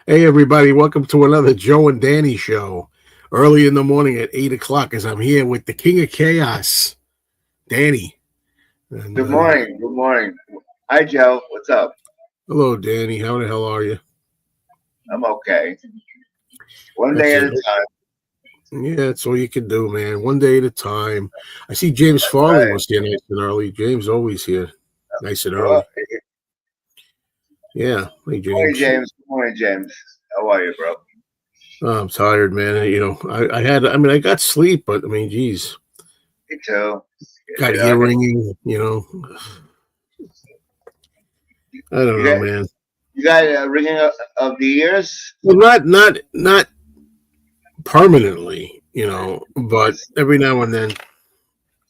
Hey, everybody, welcome to another Joe and Danny show. Early in the morning at 8 o'clock, as I'm here with the King of Chaos, Danny. And Good morning. Good morning. Hi, Joe. What's up? hello, Danny. How the hell are you? I'm okay. One That's day at it. a time. Yeah, that's all you can do, man. One day at a time. I see James Farley Right. was here nice and early. James always here nice and Well, early. Yeah. Hey, good morning, James. James. Good morning, James. How are you, bro? Oh, I'm tired, man. I got sleep, but I mean, geez, Me too. got You know, ear ringing. I don't you know, got man. you got a ringing of the ears. Well, not permanently, but every now and then.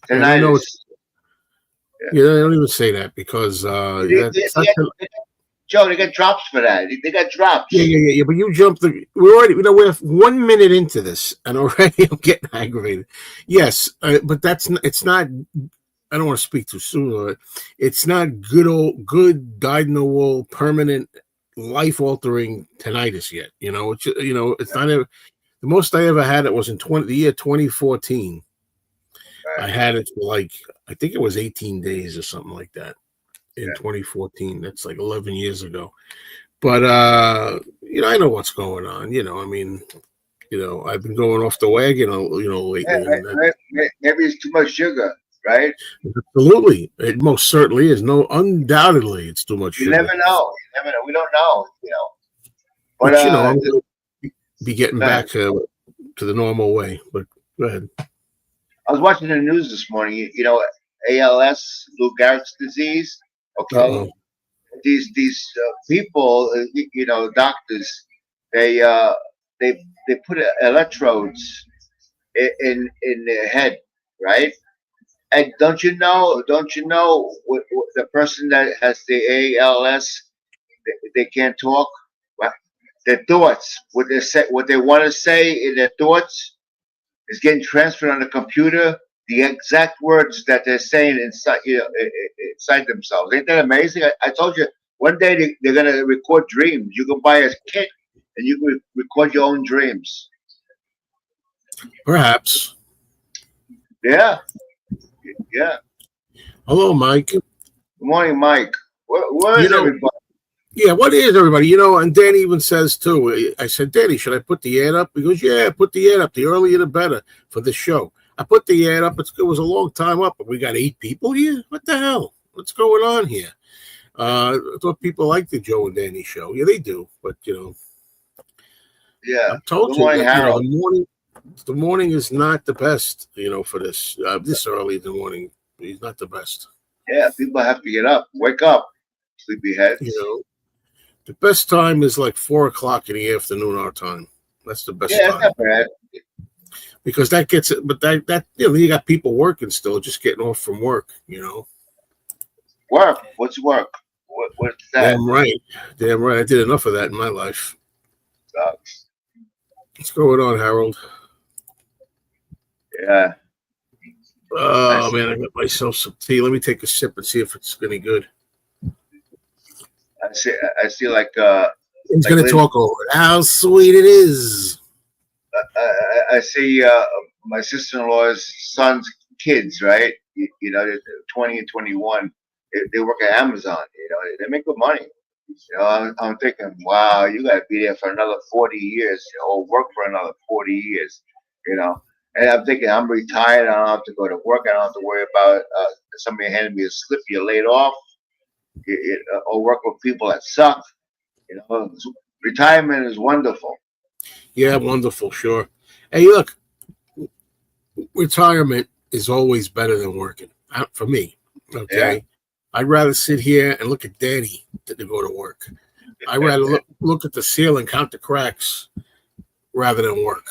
And I know it's Tinnitus. Yeah. yeah, I don't even say that because They, they, that's they not got, Joe, they got drops for that. They got yeah, drops. yeah, yeah, yeah. But you jumped we're already we're 1 minute into this and already I'm getting aggravated. Yes, but it's not. I don't want to speak too soon. It's not good dyed in the wool permanent life altering tinnitus yet. It's not the most I ever had it was in the year 2014. I Right. had it for I think it was 18 days or something like that in Yeah. 2014. That's like 11 years ago. But I know what's going on. I've been going off the wagon, lately, and Maybe it's too much sugar, right? absolutely, it most certainly is. No, undoubtedly, it's too much You never sugar. know. You never know. We don't know. But Which I'm going to be getting go ahead. back to the normal way. But go ahead. I was watching the news this morning. ALS, Lou Gehrig's disease. Uh Okay, oh. these people, doctors, they uh, they put electrodes in their head, right? And don't you know the person that has the ALS, they can't talk. Well, their thoughts, what they want to say in their thoughts is getting transferred on the computer. The exact words that they're saying inside themselves. Ain't that amazing? I told you one day they're gonna record dreams. You can buy a kit and you can record your own dreams. Perhaps. Yeah, yeah. Hello, Mike. Good morning, Mike. Where You is know, everybody? Yeah, what is everybody? And Danny even says too. I said, Danny, should I put the ad up? He goes, yeah, put the ad up. The earlier the better for the show. I put the ad up. It was a long time up, but we got 8 people here. What the hell? What's going on here? I thought people like the Joe and Danny show. Yeah, they do. But Yeah. I've told Good you morning, that Harold. the morning is not the best. For this early in the morning, he's not the best. Yeah, people have to get up, wake up, You sleepyheads. know, the best time is like 4 o'clock in the afternoon our time. That's the best Yeah, it's time. not bad. Because that gets it. But that you got people working still, just getting off from work. Work. What's work? What's that? Damn right, damn right. I did enough of that in my life. Sucks. What's going on, Harold? Yeah. I Oh see. man, I got myself some tea. Let me take a sip and see if it's any good. I see. I see. He's Like gonna Lynn. talk over it. How sweet it is. I see my sister-in-law's son's kids, right? They're 20 and 21. They work at Amazon. They make good money. I'm thinking, wow, you got to be there for another 40 years, or work for another 40 years. You know, and I'm thinking, I'm retired. I don't have to go to work. I don't have to worry about somebody handing me a slip. You're laid off, or work with people that suck. Retirement is wonderful. Yeah, wonderful. Sure. Hey, look, retirement is always better than working for me. Yeah. Okay, I'd rather sit here and look at Danny than to go to work. I'd rather look at the ceiling, count the cracks, rather than work.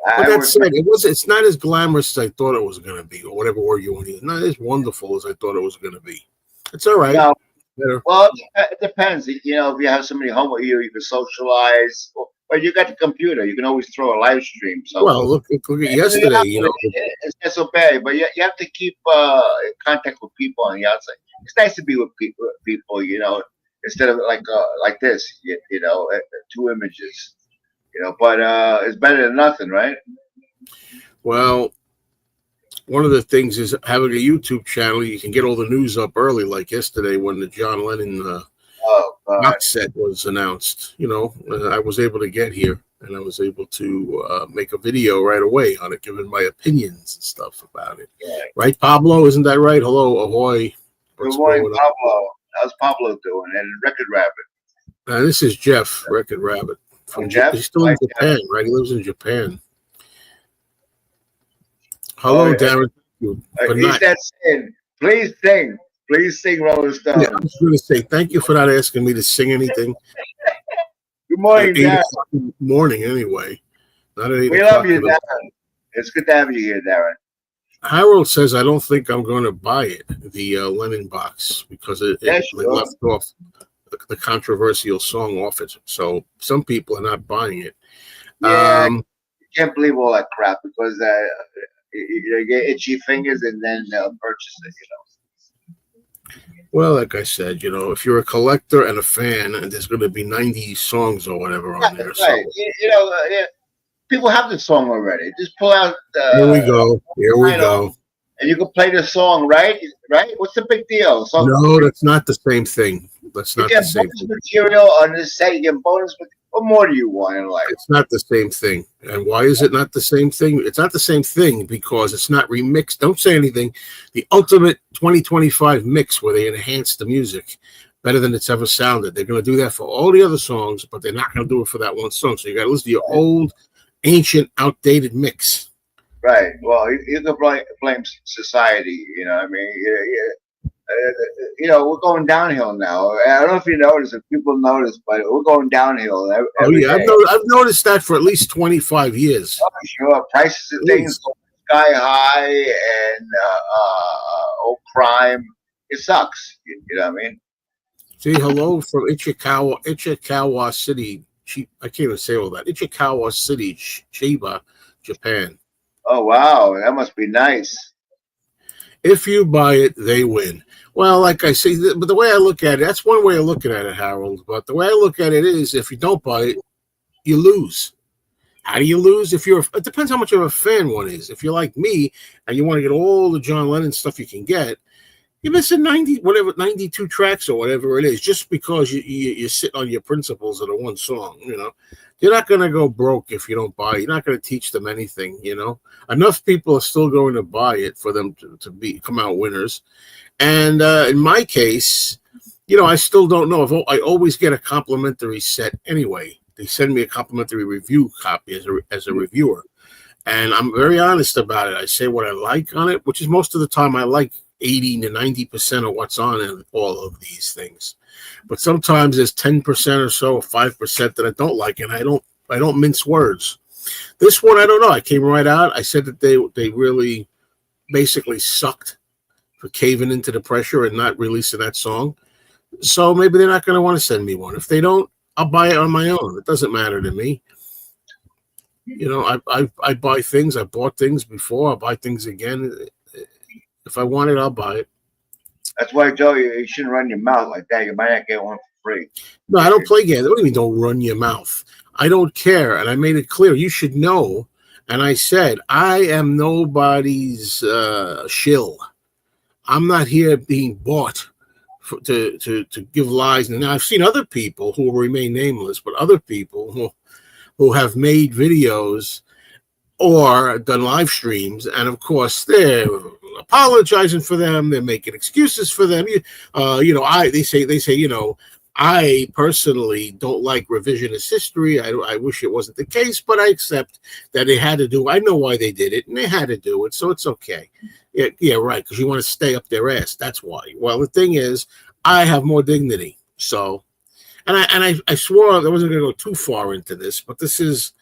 But I that work. said, it's not as glamorous as I thought it was going to be, or whatever word you want to use. Not as wonderful as I thought it was going to be. It's all right. No, Better. well, it depends. If you have somebody home with you, you can socialize. But you got the computer. You can always throw a live stream. So Well, look at and the yesterday. outside, it's not so bad. But you have to keep in contact with people on the outside. It's nice to be with people. instead of like this. You know, two images. You know, but it's better than nothing, right? Well, one of the things is having a YouTube channel. You can get all the news up early, like yesterday when the John Lennon Oh God. box set was announced. I was able to get here and I was able to make a video right away on it, giving my opinions and stuff about it. Yeah. Right, Pablo? Isn't that right? Hello, ahoy. Good What's morning, going on? Pablo. How's Pablo doing? And Record Rabbit. This is Jeff, Record Rabbit. Oh, Jeff. He's still in Like Jeff. Japan, right? He lives in Japan. Oh, Hello, Darren. For he's not, that saying. Please sing, Rolling yeah, I Stone. was going to say thank you for not asking me to sing anything Good at morning, 8 Darren. o'clock in the morning, anyway. Not at 8 We love o'clock you, in the Darren. It's good to have you here, Darren. Harold says I don't think I'm going to buy it, the Lennon box, because Yeah, they sure. left off the controversial song off it. So some people are not buying it. Yeah, you can't believe all that crap because you get itchy fingers and then purchase it. Well, like I said, if you're a collector and a fan, there's going to be 90 songs or whatever on there. Right. So Yeah, people have the song already. Just pull out here we go. Here we go. and you can play the song, right? Right? What's the big deal? So No, that's not the same thing. That's you not get the same bonus thing. material on this set. You get bonus. What more do you want in life? It's not the same thing. And why is it not the same thing? It's not the same thing because it's not remixed. Don't say anything. The ultimate 2025 mix where they enhance the music better than it's ever sounded. They're going to do that for all the other songs, but they're not going to do it for that one song. So you got to listen to your old, ancient, outdated mix. Right. Well, you can blame society. You know, I mean, we're going downhill now. I don't know if you notice, if people notice, but we're going downhill every day. I've noticed that for at least 25 years. Oh, sure. Prices of things go sky high, and crime. It sucks. You know what I mean? See, hello from Ichikawa City. I can't even say all that. Ichikawa City, Chiba, Japan. Oh wow, that must be nice. If you buy it, they win. Well, like I say, but the way I look at it, that's one way of looking at it, Harold. But the way I look at it is, if you don't buy it, you lose. How do you lose? It depends how much of a fan one is. If you're like me and you want to get all the John Lennon stuff you can get, you're missing 92 tracks or whatever it is, just because you sit on your principles of the one song. You're not going to go broke if you don't buy it. You're not going to teach them anything. Enough people are still going to buy it for them to come out winners. And in my case, I still don't know if I always get a complimentary set anyway. They send me a complimentary review copy as a reviewer, and I'm very honest about it. I say what I like on it, which is most of the time I like 80 to 90% of what's on in all of these things. But sometimes there's 10% or so, or 5% that I don't like, and I don't mince words. This one, I don't know. I came right out. I said that they really basically sucked for caving into the pressure and not releasing that song. So maybe they're not going to want to send me one. If they don't, I'll buy it on my own. It doesn't matter to me. I buy things. I bought things before. I'll buy things again. If I want it, I'll buy it. That's why, Joe, you shouldn't run your mouth like that. You might not get one for free. No, I don't play games. What do you mean don't run your mouth? I don't care. And I made it clear. You should know. And I said, I am nobody's shill. I'm not here being bought to give lies. And I've seen other people who will remain nameless, but other people who have made videos or done live streams, and of course they're apologizing for them. They're making excuses for them. They say, I personally don't like revisionist history. I wish it wasn't the case, but I accept that they had to do. I know why they did it, and they had to do it, so it's okay. Yeah, right. Because you want to stay up their ass. That's why. Well, the thing is, I have more dignity. So, and I swore I wasn't going to go too far into this, but this is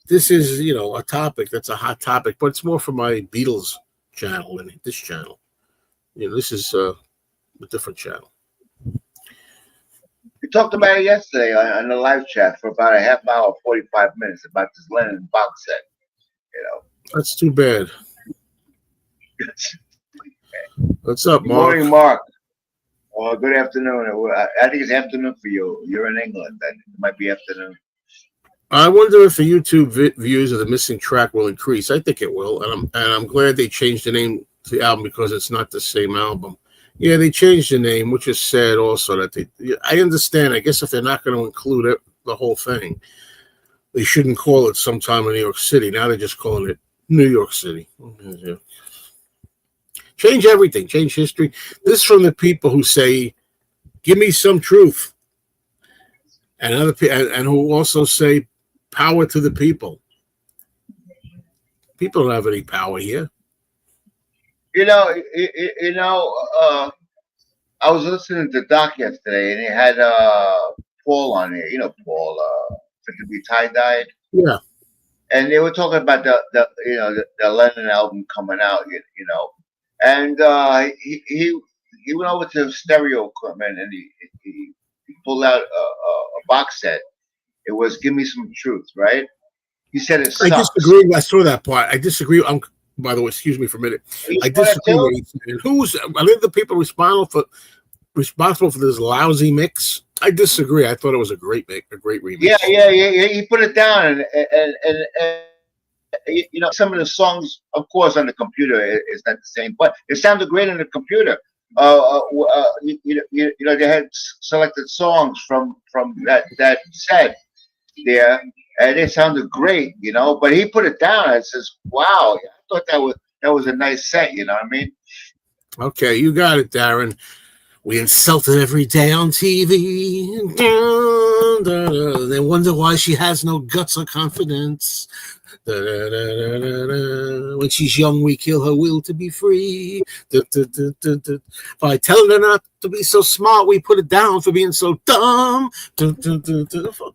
a topic that's a hot topic, but it's more for my Beatles channel than this channel. This is a different channel. We talked about it yesterday on the live chat for about a half hour, 45 minutes about this Lennon box set. That's too bad. What's up, Good Mark? morning, Mark. Well, good afternoon. I think it's afternoon for you. You're in England. Then it might be afternoon. I wonder if the YouTube views of the missing track will increase. I think it will, and I'm glad they changed the name to the album because it's not the same album. Yeah, they changed the name, which is sad. Also, that they. I understand. I guess if they're not going to include it, the whole thing, they shouldn't call it Sometime in New York City. Now they're just calling it New York City. Yeah. Change everything. Change history. This is from the people who say, "Give me some truth," and other and who also say, "Power to the people." People don't have any power here. I was listening to Doc yesterday, and he had Paul on here. You know, Paul, Fit to Be Tie Dyed, Yeah. and they were talking about the Lennon album coming out. And he went over to stereo equipment, and he pulled out a box set. It was "Give Me Some Truth," right? He said it I sucks. disagree. I saw that part. I disagree. By the way, excuse me for a minute. You I saw that disagree too? with he said. Who's are they the people responsible for this lousy mix? I disagree. I thought it was a great a great Yeah, remix. yeah, yeah, yeah. He put it down, and some of the songs, of course, on the computer is not the same, but it sounded great on the computer. They had selected songs from that set there, and it sounded great, But he put it down and says, "Wow, I thought that was a nice set." You know what I mean? Okay, you got it, Darren. We insulted every day on TV. They wonder why she has no guts or confidence. When she's young, we kill her will to be free. By telling her not to be so smart, we put it down for being so dumb.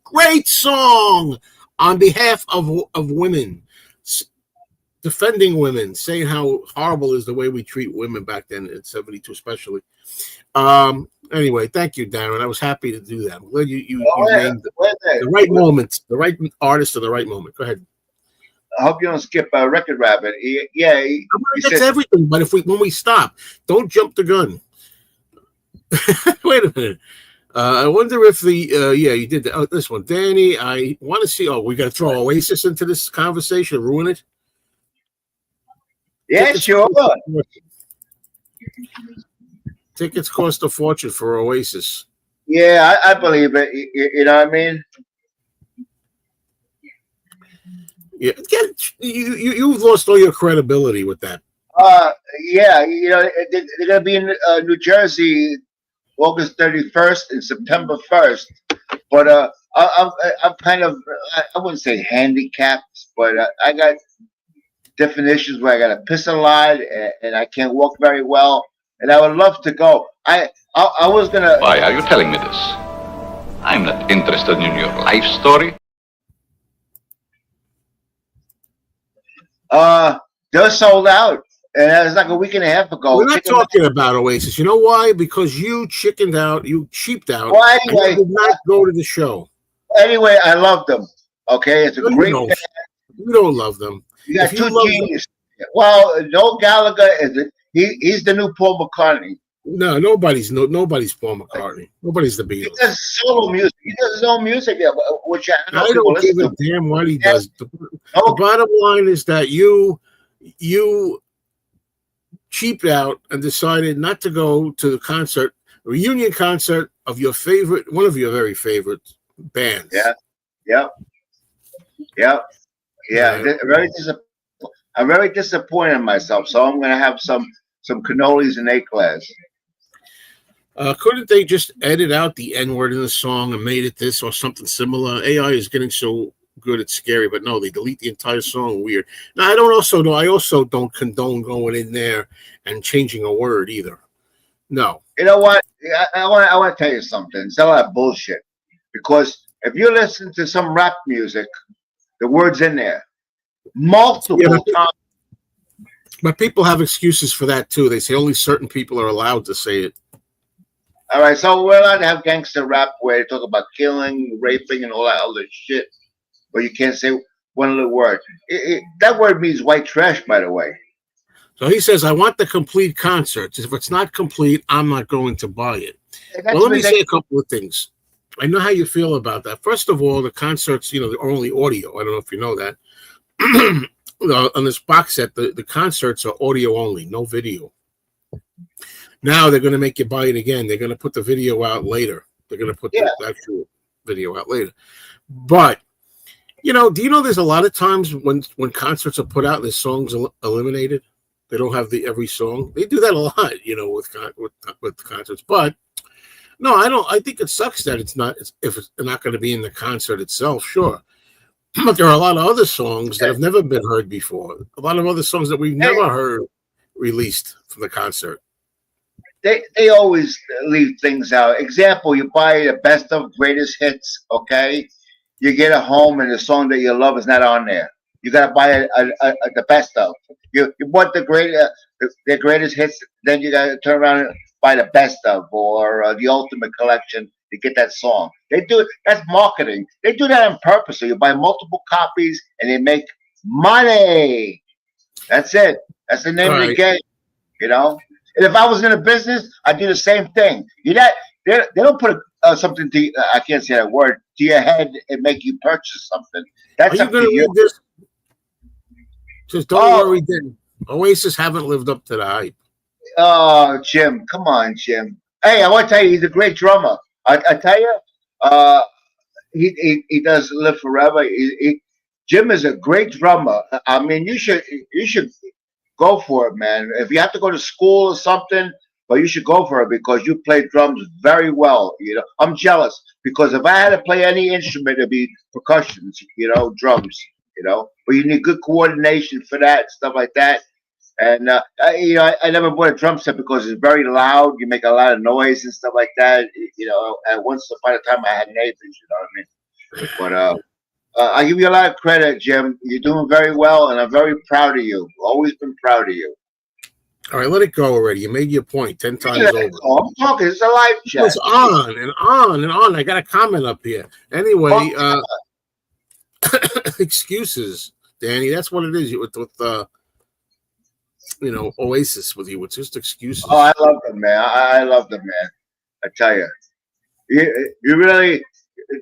Great song on behalf of women, defending women, saying how horrible is the way we treat women back then in '72, especially. Anyway, thank you, Darren. I was happy to do that. I'm glad you named the right moment, the right artist at the right moment. Go ahead. I hope you don't skip Record Rabbit. He That's said, everything. But when we stop, don't jump the gun. Wait a minute. I wonder if yeah, you did that. Oh, this one, Danny. I want to see. Oh, we got to throw Oasis into this conversation, ruin it. "Yeah, sure." Tickets cost a fortune for Oasis. Yeah, I believe it. You know what I mean? Yeah, you've lost all your credibility with that. Yeah, they're gonna be in New Jersey, August 31st and September 1st. But I'm kind of, I wouldn't say handicapped, but I got different issues where I got to piss a lot, and I can't walk very well, and I would love to go. I was gonna. Why are you telling me this? I'm not interested in your life story. They're sold out, and it was like a week and a half ago. We're not talking about Oasis. You know why? Because you chickened out, you cheaped out, Well, and you did not go to the show. Anyway, I love them. Okay, it's a great band. You don't love them. You got two geniuses. Well, Noel Gallagher he's the new Paul McCartney. No, nobody's Paul McCartney. Nobody's the Beatles. He does solo music. He does his own music, which I don't give a damn what he does. The bottom line is that you cheaped out and decided not to go to the reunion concert of one of your very favorite bands. Yeah. I'm very disappointed in myself, so I'm going to have some cannolis and A-class. Couldn't they just edit out the N-word in the song and made it this or something similar? AI is getting so good, it's scary, but no, they delete the entire song. Weird. Now, I also don't condone going in there and changing a word either. No. You know what? I want to tell you something. It's a lot of bullshit. Because if you listen to some rap music, the word's in there multiple times. But people have excuses for that too. They say only certain people are allowed to say it. All right, so we're allowed to have gangster rap where they talk about killing, raping, and all that other shit, but you can't say one little word. That word means white trash, by the way. So he says, I want the complete concerts. If it's not complete, I'm not going to buy it. And Well, that's let me say a ridiculous. couple of things. I know how you feel about that. First of all, the concerts, they're only audio. I don't know if you know that. On this box set, the concerts are audio only, no video. Now they're going to make you buy it again. They're going to put the video out later. They're going to put Yeah. the actual video out later. But, do you know there's a lot of times when concerts are put out, there's songs eliminated? They don't have every song. They do that a lot, with concerts. But no, I don't. I think it sucks that if it's not going to be in the concert itself. Sure, but there are a lot of other songs that have never been heard before. A lot of other songs that we've never heard released from the concert. They always leave things out. Example, you buy the best of greatest hits, okay? You get it home and the song that you love is not on there. You gotta buy the best of. You bought the greatest hits, then you gotta turn around and buy the best of or the ultimate collection to get that song. They do it. That's marketing. They do that on purpose. So you buy multiple copies and they make money. That's it. That's the name of the game. And if I was in a business, I'd do the same thing. They don't put something to I can't say that word to your head and make you purchase something. That's up to you. Read this? Just don't worry, then. Oasis haven't lived up to the hype. Oh, Jim, come on, Jim. Hey, I want to tell you, he's a great drummer. I tell you, he does live forever. Jim is a great drummer. I mean, you should go for it, man. If you have to go to school or something, but you should go for it because you play drums very well. I'm jealous because if I had to play any instrument, it'd be percussions. Drums. But you need good coordination for that, stuff like that. And I never bought a drum set because it's very loud. You make a lot of noise and stuff like that. And once upon a time I had neighbors. You know what I mean? But I give you a lot of credit, Jim. You're doing very well, and I'm very proud of you. Always been proud of you. All right, let it go already. You made your point 10 times over. I'm talking. It's a live chat. It's on and on and on. I got a comment up here. Anyway, excuses, Danny. That's what it is with Oasis with you. It's just excuses. Oh, I love them, man. I love them, man. I tell you, you really.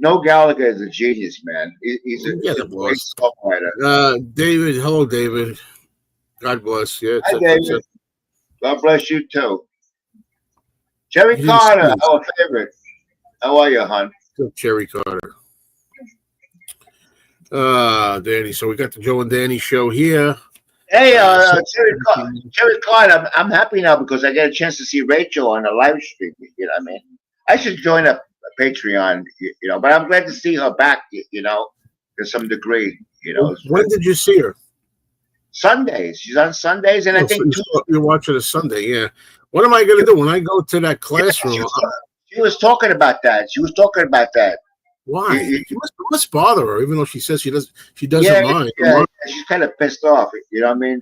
No, Gallagher is a genius, man. He's a great songwriter. David, hello, David. God bless. Yeah, hi, David. God bless you too. Cherry Carter, our favorite. How are you, hon? Cherry Carter. Danny. So we got the Joe and Danny show here. Hey, Cherry Carter. I'm happy now because I get a chance to see Rachel on a live stream. You know what I mean? I should join a Patreon, but I'm glad to see her back, to some degree, When did you see her? Sundays. She's on Sundays, and I think you're watching a Sunday. Yeah. What am I going to do when I go to that classroom? She was talking about that. Why? You must bother her, even though she says she doesn't mind. Yeah, she's kind of pissed off. You know what I mean?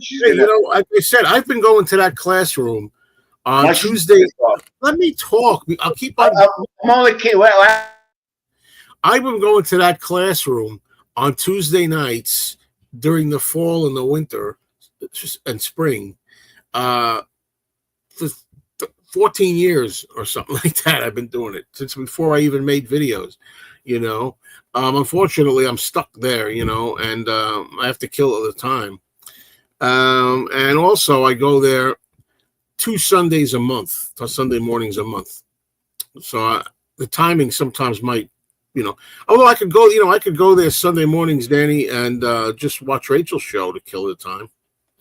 Like I said, I've been going to that classroom on Tuesday. Let me talk. I'll keep on. I'm only kidding. I've been going to that classroom on Tuesday nights during the fall and the winter and spring for 14 years or something like that. I've been doing it since before I even made videos, Unfortunately, I'm stuck there, and I have to kill it all the time. And also, I go there 2 Sundays a month, Sunday mornings a month. So the timing sometimes might, although I could go there Sunday mornings, Danny, and just watch Rachel's show to kill the time.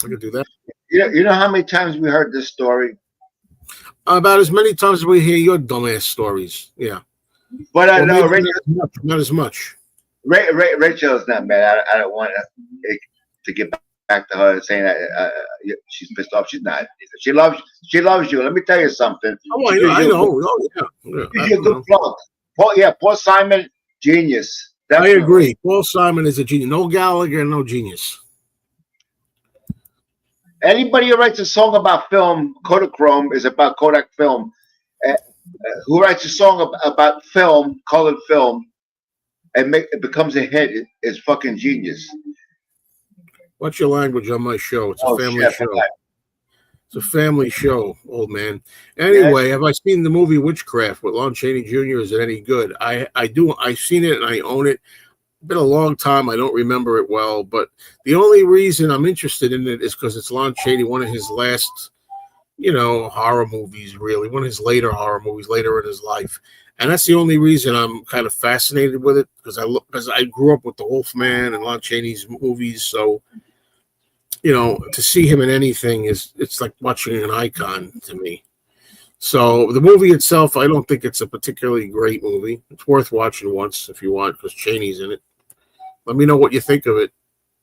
I could do that. You know how many times we heard this story? About as many times as we hear your dumbass stories. Yeah. But no, Rachel, not as much. Rachel is not mad. I don't want to get back to her saying that she's pissed off. She's not. She loves you. Let me tell you something. Oh, I know. Oh, yeah. She's a good plug. Paul Simon, genius. Definitely. I agree. Paul Simon is a genius. No Gallagher, no genius. Anybody who writes a song about film, Kodachrome is about Kodak film. Who writes a song about film, colored film, and it becomes a hit is fucking genius. What's your language on my show? It's a family show. It's a family show, old man. Yes, Anyway, have I seen the movie Witchcraft with Lon Chaney Jr.? Is it any good? I do. I've seen it and I own it. Been a long time. I don't remember it well, but the only reason I'm interested in it is because it's Lon Chaney, one of his last, horror movies, really, one of his later horror movies later in his life. And that's the only reason I'm kind of fascinated with it because I grew up with the Wolfman and Lon Chaney's movies. So, to see him in anything it's like watching an icon to me. So the movie itself, I don't think it's a particularly great movie. It's worth watching once if you want because Chaney's in it. Let me know what you think of it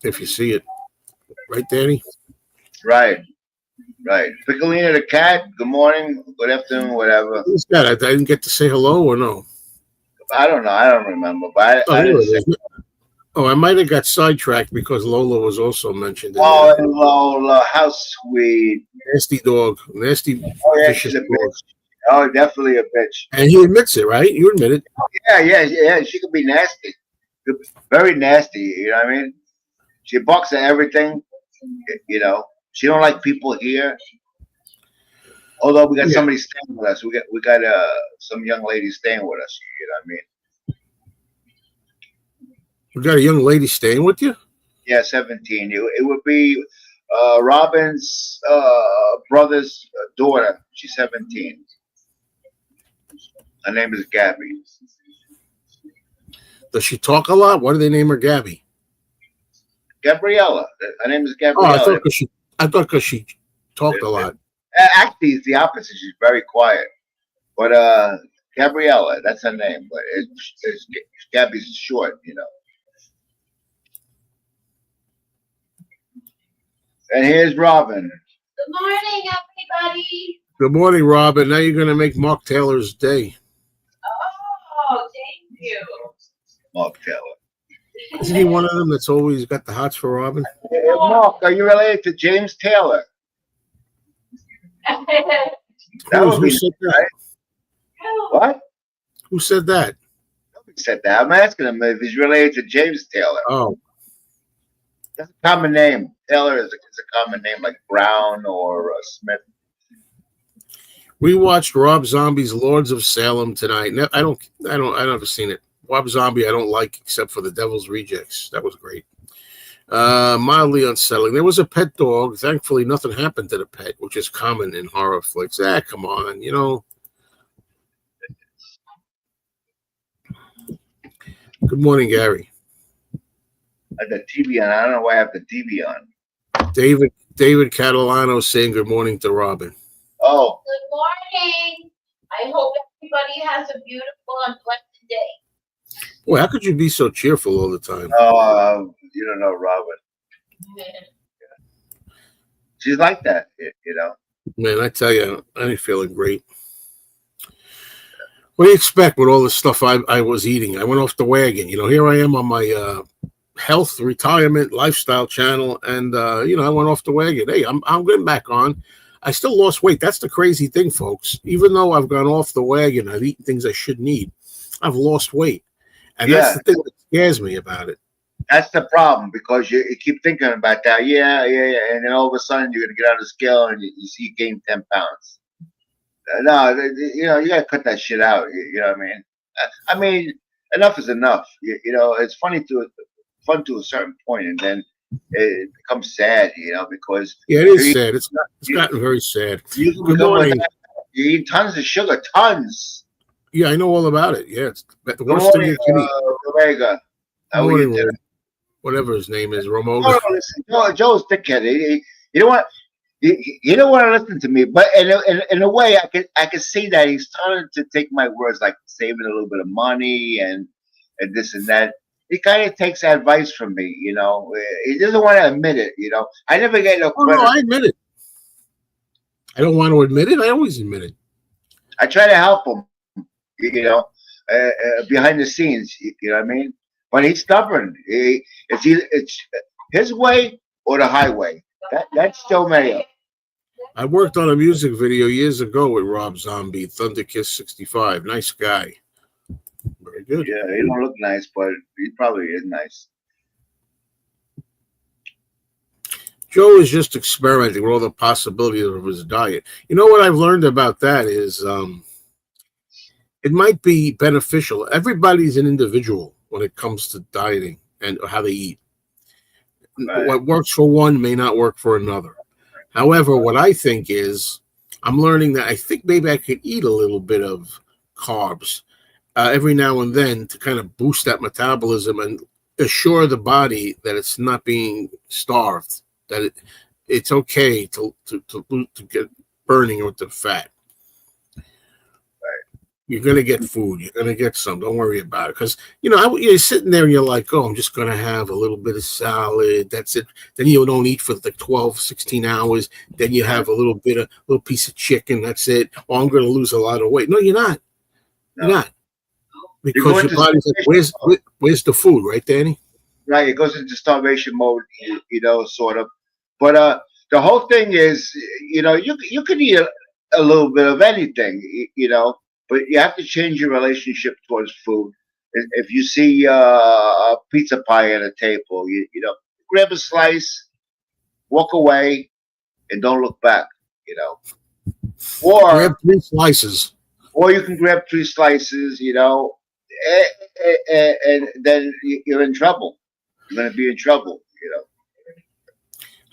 if you see it. Right, Danny? right, right. Piccolina the cat. Good morning, good afternoon, whatever. Who's that? I didn't get to say hello or no? I don't know. I don't remember, but Oh, I there didn't it say. is. Oh, I might have got sidetracked because Lola was also mentioned in Oh, there. and Lola, how sweet. Nasty dog. Nasty, Oh yeah, vicious she's a dog. bitch. Oh, definitely a bitch. And he admits it, right? You admit it. Yeah, yeah, yeah. She could be nasty, very nasty. You know what I mean? She barks at everything. You know, she don't like people here. Although we got Yeah. somebody staying with us, we got some young lady staying with us. You know what I mean? We got a young lady staying with you? Yeah, 17. It would be Robin's brother's daughter. She's 17. Her name is Gabby. Does she talk a lot? Why do they name her Gabby? Gabriella. Her name is Oh, I Gabriella. thought because she talked a lot. Actually, it's the opposite. She's very quiet. But Gabriella, that's her name. But it's Gabby's short, you know. And here's Robin. Good morning, everybody. Good morning, Robin. Now you're gonna make Mark Taylor's day. Oh, thank you. Mark Taylor. Isn't he one of them that's always got the hots for Robin? Hey, Mark, are you related to James Taylor? That would Who be said that? right. What? Who said that? Nobody said that. I'm asking him if he's related to James Taylor. Oh, That's a common name. Taylor is a common name like Brown or Smith. we watched Rob Zombie's Lords of Salem tonight. No, I never seen it. Rob Zombie, I don't like except for The Devil's Rejects. That was great. Mildly unsettling. There was a pet dog. Thankfully, nothing happened to the pet, which is common in horror flicks. Come on, Good morning, Gary. I have the TV on. I don't know why I have the TV on. David Catalano saying good morning to Robin. Oh, Good morning. I hope everybody has a beautiful and blessed day. Boy, how could you be so cheerful all the time? you don't know Robin. She's like that, you know. Man, I tell you, I ain't feeling great. What do you expect with all the stuff I was eating? I went off the wagon. Here I am on my health, retirement, lifestyle channel, and I went off the wagon. Hey, I'm getting back on. I still lost weight. That's the crazy thing, folks. Even though I've gone off the wagon, I've eaten things I shouldn't eat. I've lost weight, and that's the thing that scares me about it. That's the problem because you keep thinking about that. Yeah, and then all of a sudden you're gonna get on the scale and you see you gain 10 pounds. No, you gotta cut that shit out. You know what I mean? I mean, enough is enough. It's fun to a certain point, and then it becomes sad. Because Yeah, it is sad. It's gotten very sad. Good morning. You eat tons of sugar, tons. Yeah, I know all about it. Yeah, it's the Good worst thing morning, you can eat. Romega. How are you doing? Whatever his name is, Oh, Romoga. listen, Joe's dickhead. You know what? He don't want to listen to me, but in a way, I can see that he's starting to take my words like saving a little bit of money and this and that. He kind of takes advice from me, He doesn't want to admit it, I never get no Oh, credit. no, I admit it. I don't want to admit it. I always admit it. I try to help him, behind the scenes. You know what I mean? But he's stubborn. It's his way or the highway. That's Joe Mayo. I worked on a music video years ago with Rob Zombie, Thunder Kiss 65. Nice guy. Very good. Yeah, he don't look nice, but he probably is nice. Joe is just experimenting with all the possibilities of his diet. You know what I've learned about that is it might be beneficial. Everybody's an individual when it comes to dieting and how they eat. Right. What works for one may not work for another. However, what I think is I'm learning that I think maybe I could eat a little bit of carbs every now and then to kind of boost that metabolism and assure the body that it's not being starved, that it's okay to get burning with the fat. You're gonna get food. You're gonna get some. Don't worry about it. Because you're sitting there and you're like, oh, I'm just gonna have a little bit of salad. That's it. Then you don't eat for like 12, 16 hours. Then you have a little piece of chicken. That's it. Oh, I'm gonna lose a lot of weight. No, you're not. You're No. not. You Because go your into body's like, starvation mode. where's the food, right, Danny? Right, it goes into starvation mode, sort of. But the whole thing is, you can eat a little bit of anything, but you have to change your relationship towards food. If you see a pizza pie at a table, grab a slice, walk away, and don't look back. You know, Grab or 3 slices. you can grab 3 slices, and then you're in trouble. You're going to be in trouble.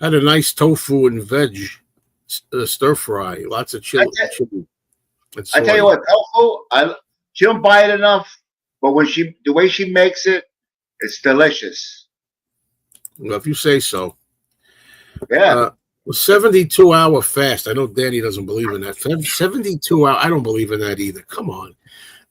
I had a nice tofu and veg stir fry. Lots of I chili tell, and I tell you soy. what, tofu, she don't buy it enough, but the way she makes it, it's delicious. Well, if you say so. Yeah. 72-hour fast. I know Danny doesn't believe in that. 72 hour. I don't believe in that either. Come on.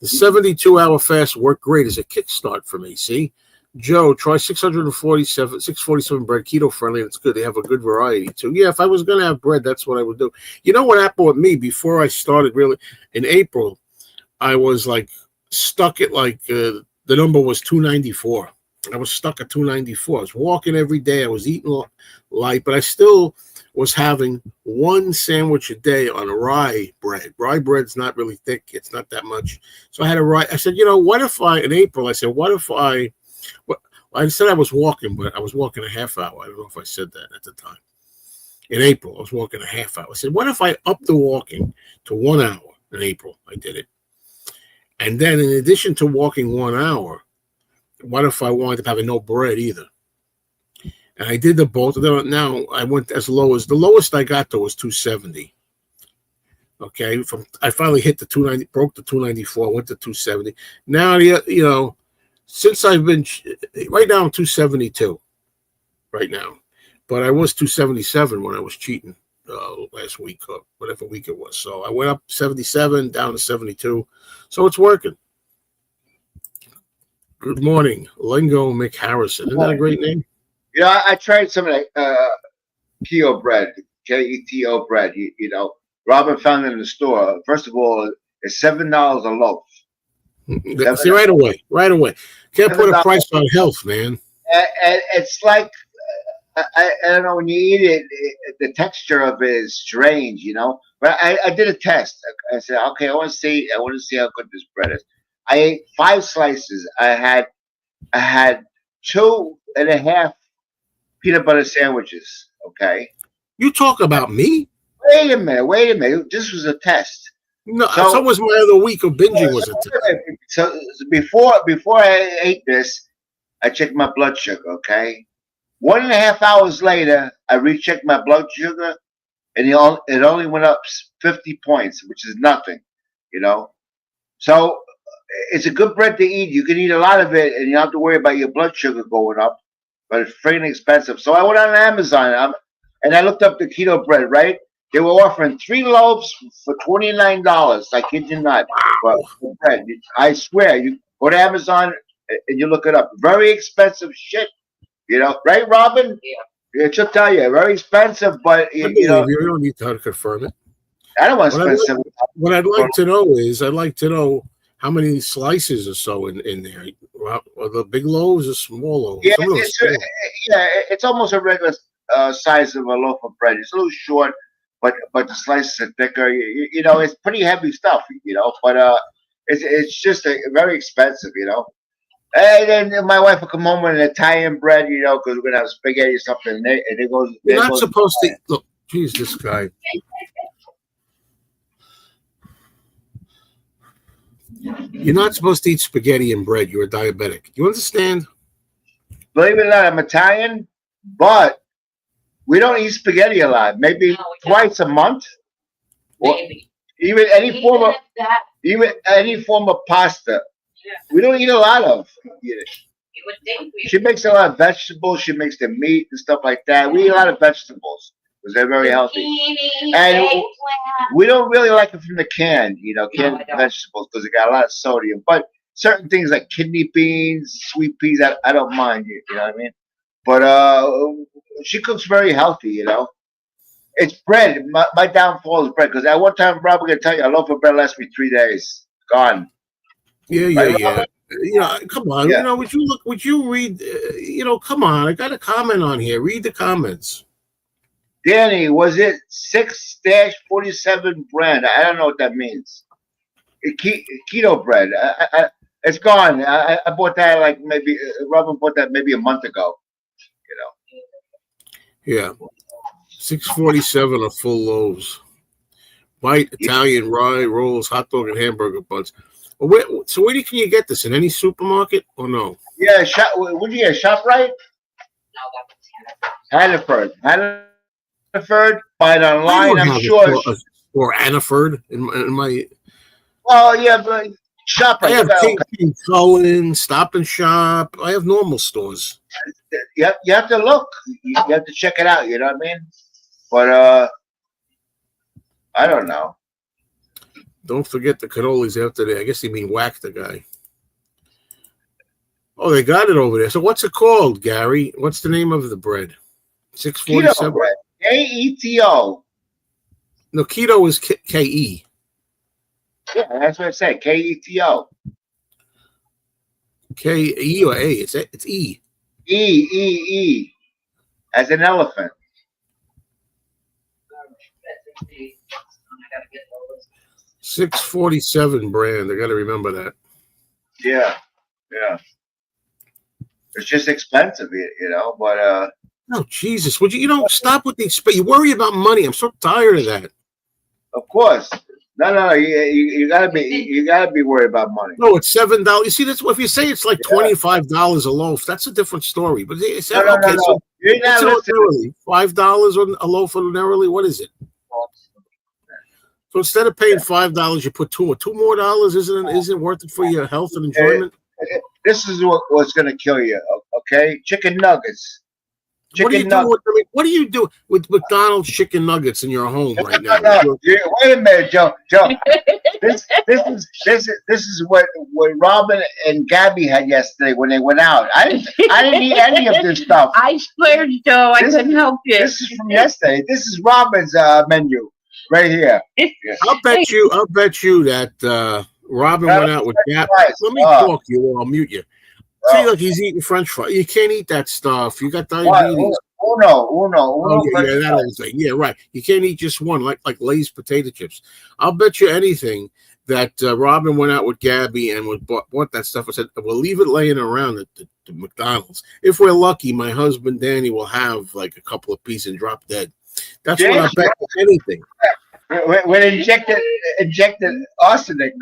The 72-hour fast worked great as a kickstart for me. See, Joe, try 647 bread, keto friendly. It's good. They have a good variety too. Yeah, if I was gonna have bread, that's what I would do. You know what happened with me before I started really in April? I was like stuck at the number was 294. I was stuck at 294. I was walking every day. I was eating light, but I still was having one sandwich a day on rye bread. Rye bread's not really thick. It's not that much. So I had a rye. I said, what if in April, I said, what if I said I was walking, but I was walking a half hour. I don't know if I said that at the time. In April, I was walking a half hour. I said, what if I upped the walking to 1 hour in April? I did it. And then in addition to walking 1 hour, what if I wanted to have no bread either? And I did the both. Now I went as low as the lowest I got to was 270. Okay, I finally hit the 290, broke the 294, went to 270. Now, since I've been right now, I'm 272 right now, but I was 277 when I was cheating last week or whatever week it was. So I went up 77 down to 72. So it's working. Good morning, Lingo McHarrison. Isn't that a great name? I tried some of that keto bread, keto bread. Robin found it in the store. First of all, it's $7 a loaf. See, right away. Can't put a $7. price on health, man. And it's like I don't know, when you eat it, the texture of it is strange, But I did a test. I said, okay, I want to see how good this bread is. I ate 5 slices. I had 2.5 peanut butter sandwiches. Okay. You talk about me? Wait a minute. This was a test. No, so was my other week of binging was a test. So before I ate this, I checked my blood sugar. Okay. 1.5 hours later, I rechecked my blood sugar, and it only went up 50 points, which is nothing. So it's a good bread to eat. You can eat a lot of it, and you don't have to worry about your blood sugar going up. But it's freaking expensive. So I went on Amazon and I looked up the keto bread. Right, they were offering 3 loaves for $29. I kid you not. Wow. For bread, I swear. You go to Amazon and you look it up. Very expensive shit. Right, Robin? Yeah. It should tell you, very expensive, but I believe you. You don't need to confirm it. I don't want to spend what I'd like to know is, how many slices or so in there. Are the big loaves or small loaves? Yeah, it's almost a regular size of a loaf of bread. It's a little short, but the slices are thicker. It's pretty heavy stuff. But it's just very expensive. And then my wife will come home with an Italian bread, you know, because we're gonna have spaghetti or something. And it goes. You're There not goes. supposed to look. Geez, this guy. You're not supposed to eat spaghetti and bread. You're a diabetic. You understand? Believe it or not, I'm Italian, but we don't eat spaghetti a lot. Maybe No, we don't. twice a month. Or Maybe. even any form of Even if that, even any form of pasta. yeah, We don't eat a lot of. you would think we She makes a lot of vegetables. She makes the meat and stuff like that. We eat a lot of vegetables because they're very healthy. zucchini, And eggplant. we don't really like it from the can, you know, No, canned I don't. vegetables because it got a lot of sodium. But certain things like kidney beans, sweet peas, I don't mind. You know what I mean? But she cooks very healthy, you know. It's bread. My downfall is bread because at one time, Rob, I'm gonna tell you, a loaf of bread lasts me 3 days. Gone. Yeah, Right, yeah. Robert? You know, come on. Yeah. You know, would you look? Would you read? You know, come on. I got a comment on here. Read the comments. Danny, was it 6-47 brand? I don't know what that means. Keto bread. It's gone. I bought that like maybe Robin bought that maybe a month ago. You know. Yeah, 647 are full loaves. Bite Italian rye rolls, hot dog, and hamburger buns. Well, so where can you get this? In any supermarket or no? Yeah, shop. Would you get ShopRite? No, that was Hannah. Hannaford. Buy it I online. don't I'm have sure. or Annaford in my. Well, yeah, but I ShopRite. have King Cullen, Stop and Shop. I have normal stores. You have to look. You have to check it out. You know what I mean? But I don't know. Don't forget the cannolis after that. I guess they mean whack the guy. Oh, they got it over there. So what's it called, Gary? What's the name of the bread? Keto 647. bread. KETO. No, keto is KE. Yeah, that's what I said. KETO. KE or A? It's E. E. As an elephant. I gotta get those. 647 brand. I got to remember that. Yeah. It's just expensive, you know. But Oh Jesus! Would you stop with the you worry about money? I'm so tired of that. of course, no. You gotta be worried about money. No, it's $7. You see, that's if you say it's like $25 a loaf, that's a different story. But it's No. okay. So You're not what's it listening. ordinarily? $5 a loaf ordinarily? What is it? So instead of paying $5, you put $2 more dollars. Isn't worth it for your health and enjoyment? This is what's gonna kill you. Okay, chicken nuggets. What do you Chicken do? nuggets. What do you do with McDonald's chicken nuggets in your home right now? No. Wait a minute, Joe. This is what Robin and Gabby had yesterday when they went out. I didn't eat any of this stuff. I swear, Joe, I This- couldn't help you. This is from yesterday. This is Robin's menu right here. I'll bet you that Robin went out with Gabby. Let me talk to you or I'll mute you. See, look, he's eating French fries. You can't eat that stuff. You got diabetes. Uno. Oh, yeah, that old thing. Yeah, right. You can't eat just one, like Lay's potato chips. I'll bet you anything that Robin went out with Gabby and bought that stuff. I said, we'll leave it laying around at the McDonald's. If we're lucky, my husband Danny will have like a couple of pieces and drop dead. That's what I bet anything. When injected arsenic.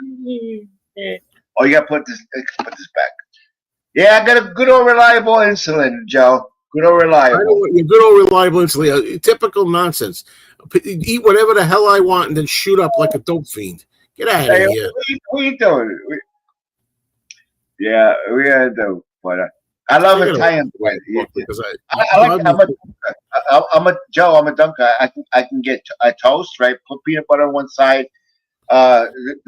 Oh, you gotta put this back. Yeah, I got a good old reliable insulin, Joe. Good old reliable. I know what, your good old reliable insulin. Typical nonsense. Eat whatever the hell I want and then shoot up like a dope fiend. Get out of Hey, here. what are you doing? Yeah, we gotta do. But I love Italian bread. Because I'm a dunker. I can get a toast, right? Put peanut butter on one side.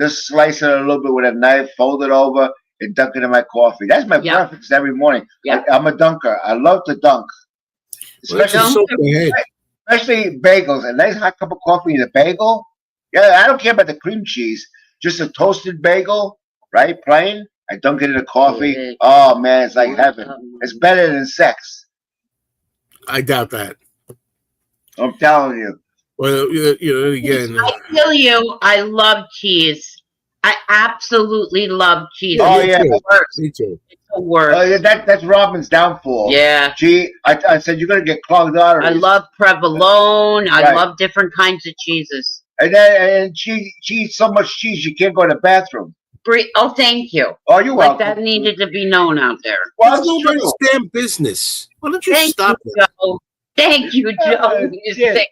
Just slice it a little bit with a knife, fold it over, and dunk it in my coffee. That's my breakfast every morning. Yeah. I'm a dunker. I love to dunk. Especially bagels. A nice hot cup of coffee and a bagel. Yeah, I don't care about the cream cheese. Just a toasted bagel, right? Plain. I dunk it in the coffee. Oh man, it's like heaven. It's better than sex. I doubt that. I'm telling you. Well, again. I tell you, I love cheese. I absolutely love cheese. Oh, yeah. Me too. It's worst. That's Robin's downfall. Yeah. I said you're gonna get clogged arteries. I love provolone. I Right. love different kinds of cheeses. And she eats so much cheese she can't go to the bathroom. Oh, thank you. Oh, you're Like welcome. that needed to be known out there. Well, It's it's nobody's true. damn business. Why don't you Thank stop you, it? Joe. Thank you, Joe. You're shit. sick.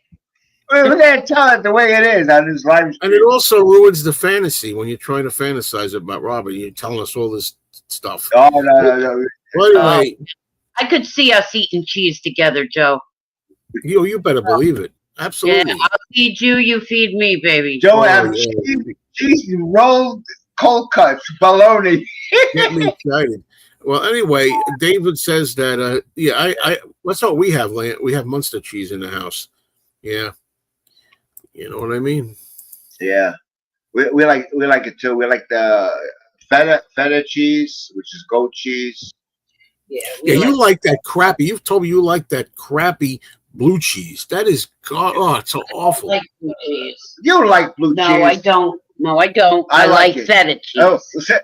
We're gonna tell it the way it is on this live stream. And it also ruins the fantasy when you're trying to fantasize about Robert. You're telling us all this stuff. Oh, no. Well, anyway, I could see us eating cheese together, Joe. you better believe it. Absolutely. Yeah, I'll feed you. You feed me, baby. Joe, Oh, have yeah. cheese rolled cold cuts, bologna. Get me excited. Well, anyway, David says that. I that's what we have. We have Munster cheese in the house. Yeah, you know what I mean. Yeah, we like it too. We like the feta cheese, which is goat cheese. Yeah, You like that crappy. You've told me you like that crappy blue cheese. That is God. Oh, it's so awful. like blue cheese. You like blue cheese? No, I don't. No, I don't. I I like like it. feta cheese. Oh,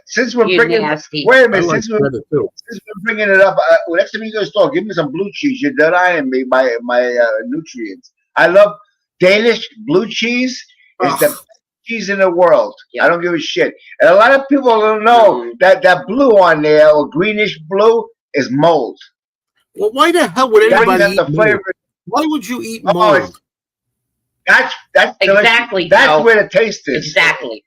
since we're You bringing, nasty. wait a I minute. like Since we're too. bringing it up, next time you go to the store, give me some blue cheese. You're denying me my nutrients. I love Danish blue cheese. It's the best cheese in the world. Yeah. I don't give a shit. And a lot of people don't know that blue on there, or greenish blue, is mold. Well, why the hell would That anybody brings eat up the mold? flavor. Why would you eat Oh, mold? That's Exactly, delicious. That's Joe. where the taste is. Exactly.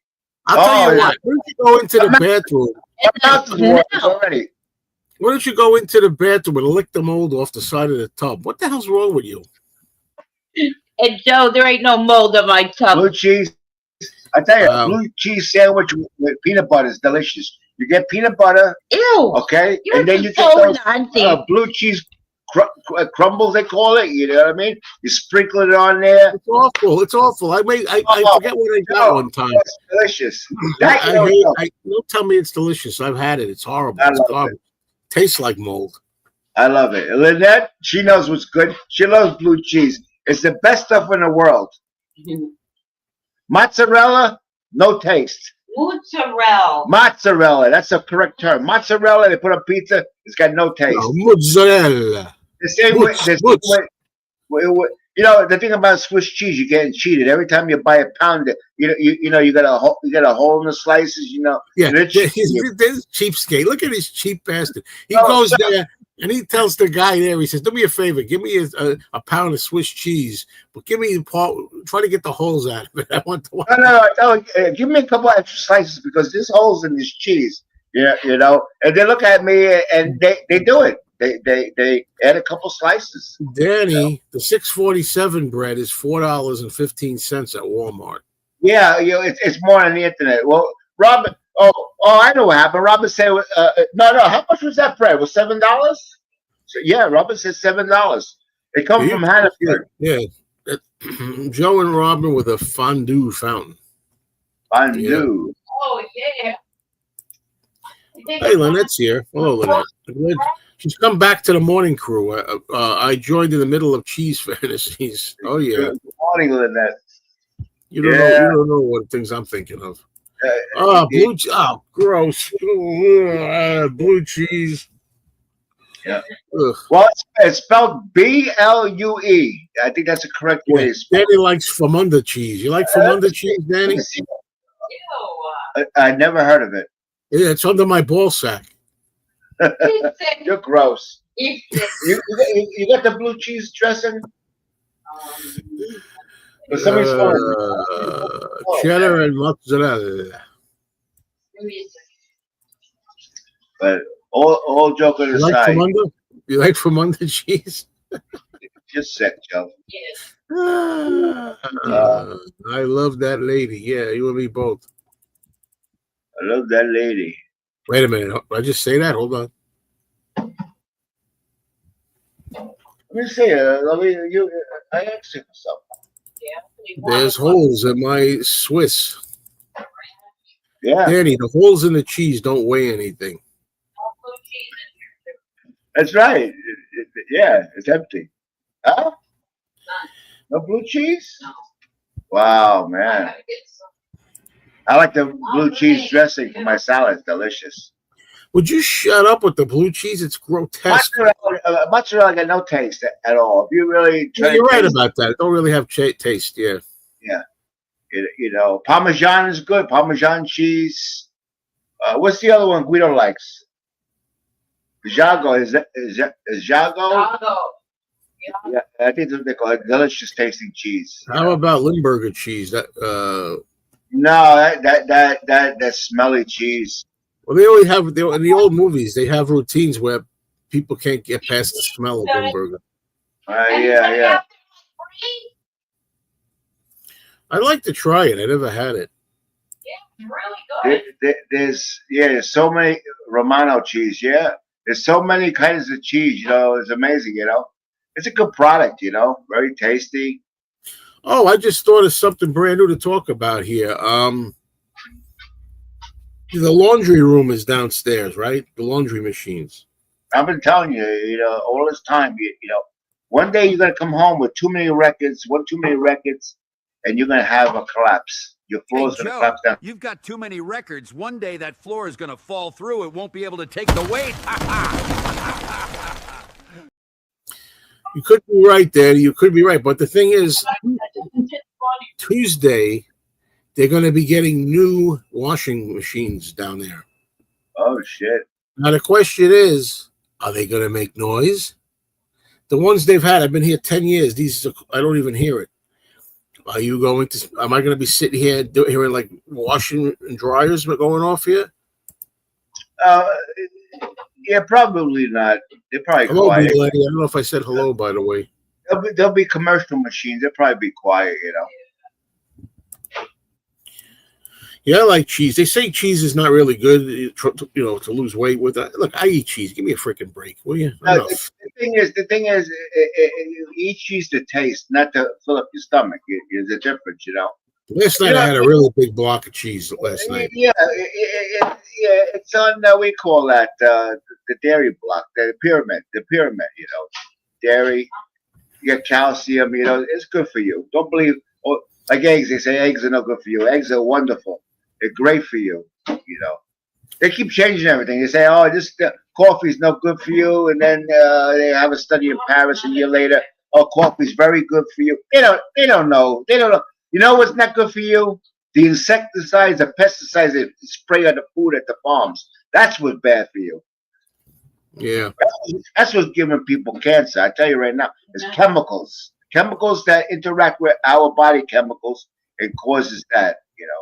I'll tell you yeah. what. Why don't you go into the bathroom? My mouth is watering already. Why don't you go into the bathroom and lick the mold off the side of the tub? What the hell's wrong with you? And Joe, there ain't no mold on my tub. Blue cheese. I tell you, a blue cheese sandwich with peanut butter is delicious. You get peanut butter, Ew. okay, You're and then you so get those nasty. blue cheese crumbles, they call it. You know what I mean? You sprinkle it on there. It's awful. It's awful. I forget what I got one time. It's delicious. That you don't know. Don't tell me it's delicious. I've had it. It's horrible. I It's love garbage. Tastes like mold. I love it. Lynette, she knows what's good. She loves blue cheese. It's the best stuff in the world. Mozzarella, no taste. Mozzarella, that's the correct term. Mozzarella, they put on pizza, it's got no taste. Oh, mozzarella. The same way, you know, the thing about Swiss cheese, you're getting cheated every time you buy a pound. You got a hole in the slices. You know, Yeah, and this cheapskate. Look at this cheap bastard. He No, goes no. there and he tells the guy there. He says, "Do me a favor, give me a pound of Swiss cheese, but give me try to get the holes out of it. I want the." No, give me a couple extra slices because there's holes in this cheese. Yeah, you know, and they look at me and they do it. They add a couple slices. Danny, the 647 bread is $4.15 at Walmart. Yeah, you know, it's more on the internet. Well, Robin, I know what happened. Robin said, no, how much was that bread? Was $7? So, yeah, Robin said $7. They come from Hannaford. Yeah, Joe and Robin with a fondue fountain. Fondue. Oh, yeah. Hey, Lynette's here. Hello, Lynette. She's come back to the morning crew. I joined in the middle of cheese fantasies. Oh yeah. Good morning, Lynette. You don't know what things I'm thinking of. Gross. Blue cheese. Yeah. Ugh. Well, it's spelled BLUE. I think that's the correct way. Danny likes from under cheese. You like from under cheese, Danny? I never heard of it. Yeah, it's under my ball sack. You're gross. You got the blue cheese dressing? Cheddar and mozzarella. But all joking You like aside, from under? You like from under cheese? just sick, Joe. I love that lady. Yeah, you and me both. I love that lady. Wait a minute. Did I just say that? Hold on. Let me see. I asked you for something. There's holes in my Swiss. Yeah, Danny, the holes in the cheese don't weigh anything. that's right. Yeah, it's empty. Huh? No blue cheese? No. Wow, man. I like the blue cheese dressing for my salad. It's delicious. Would you shut up with the blue cheese? It's grotesque. Mozzarella got no taste at all. If you really try You're to right taste about that. It don't really have taste. Yeah. yeah, you know, Parmesan is good. Parmesan cheese. What's the other one Guido likes? Jago is Jago? Chicago. Yeah, I think that's what they call it. Delicious tasting cheese. How about Limburger cheese? That No, that smelly cheese. well, they only have in the old movies. They have routines where people can't get past the smell of Limburger. Yeah. I'd like to try it. I never had it. Yeah, really good. There's so many Romano cheese. Yeah, there's so many kinds of cheese. You know, it's amazing. You know, it's a good product. You know, very tasty. Oh, I just thought of something brand new to talk about here. The laundry room is downstairs, right? The laundry machines. I've been telling you, you know, all this time. You know, one day you're gonna come home with too many records, and you're gonna have a collapse. Your floor's gonna collapse down. You've got too many records. One day that floor is gonna fall through. It won't be able to take the weight. You could be right there. You could be right. But the thing is, Tuesday, they're going to be getting new washing machines down there. Oh, shit. Now, the question is, are they going to make noise? The ones they've had, I've been here 10 years. These, I don't even hear it. Are you going to, am I going to be sitting here hearing like washing and dryers going off here? Yeah, probably not. They're probably hello, quiet. I don't know if I said hello, by the way. There'll be commercial machines. They'll probably be quiet, you know. Yeah, I like cheese. They say cheese is not really good, you know, to lose weight with. Look, I eat cheese. Give me a freaking break, will you? No, the thing is, you eat cheese to taste, not to fill up your stomach. There's a difference, you know. Last night I had a really big block of cheese. Last night. Yeah, it's on. We call that the dairy block, the pyramid. You know, dairy. You get calcium. You know, it's good for you. Don't believe. Like eggs, they say eggs are not good for you. Eggs are wonderful. They're great for you. You know, they keep changing everything. They say, oh, this coffee's no good for you, and then they have a study in Paris a year later. Oh, coffee's very good for you. They don't know. You know what's not good for you? The insecticides, the pesticides they spray on the food at the farms. That's what's bad for you. Yeah. That's what's giving people cancer. I tell you right now, it's chemicals. Chemicals that interact with our body chemicals and causes that, you know.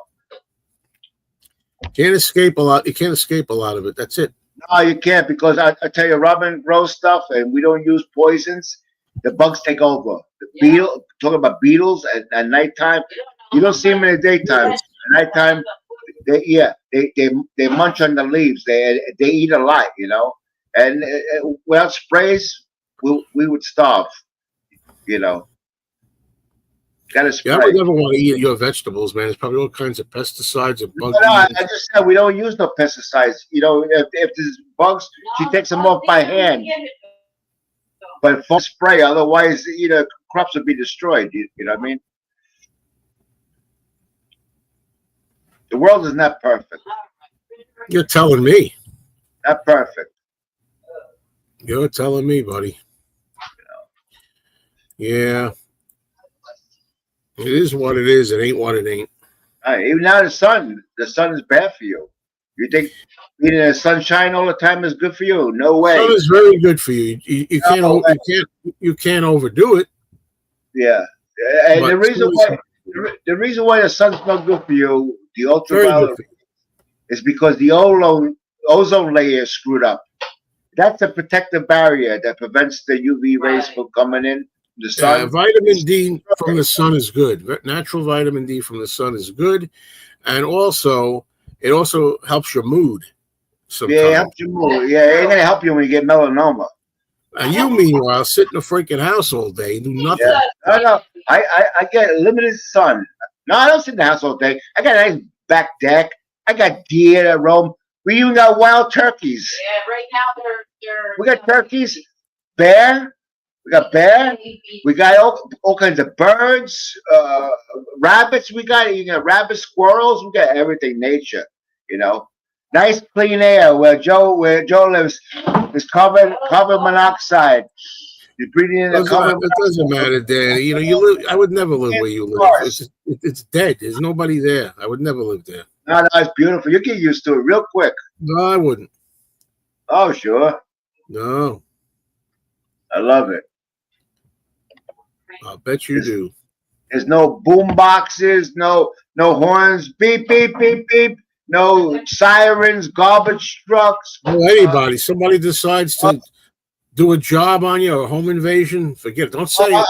Can't escape a lot. You can't escape a lot of it. That's it. No, you can't, because I tell you, Robin grows stuff and we don't use poisons. The bugs take over. Talking about beetles at nighttime. You don't see them in the daytime. At nighttime, they munch on the leaves. They eat a lot, you know. And without sprays, we would starve, you know. Got to spray. Yeah, I would never want to eat your vegetables, man. There's probably all kinds of pesticides and bugs. No, I just said we don't use no pesticides. You know, if there's bugs, she takes them off by hand. But for spray, otherwise, you know, crops would be destroyed. You know what I mean? The world is not perfect. You're telling me. Not perfect. You're telling me, buddy. Yeah. It is what it is. It ain't what it ain't. Even now, the sun is bad for you. You think eating the sunshine all the time is good for you? No way. Sun is very good for you. You can't overdo it. Yeah, and the reason why the sun's not good for you, the ultraviolet, is because the ozone layer is screwed up. That's a protective barrier that prevents the UV rays from coming in. The sun. Vitamin D from the sun is good. Natural vitamin D from the sun is good, and also it also helps your mood. Sometimes. Yeah, it helps your mood. Yeah, it ain't gonna help you when you get melanoma. And you, meanwhile, sit in a freaking house all day, do nothing. Yeah. No, I get limited sun. No, I don't sit in the house all day. I got a nice back deck. I got deer that roam. We even got wild turkeys. Yeah, right now they're we got turkeys, bear. We got bear. We got all kinds of birds, rabbits. You got rabbits, squirrels. We got everything nature, you know. nice clean air where Joe lives. There's carbon monoxide. You're breathing in the carbon It doesn't matter, Danny. You know, you live. I would never live where you live. It's dead. There's nobody there. I would never live there. No, it's beautiful. You get used to it real quick. No, I wouldn't. Oh, sure. No, I love it. I'll bet you do. There's no boom boxes, no horns, beep, beep, beep, beep, no sirens, garbage trucks. No, anybody. Somebody decides to do a job on you or a home invasion. Forget it. Don't say it.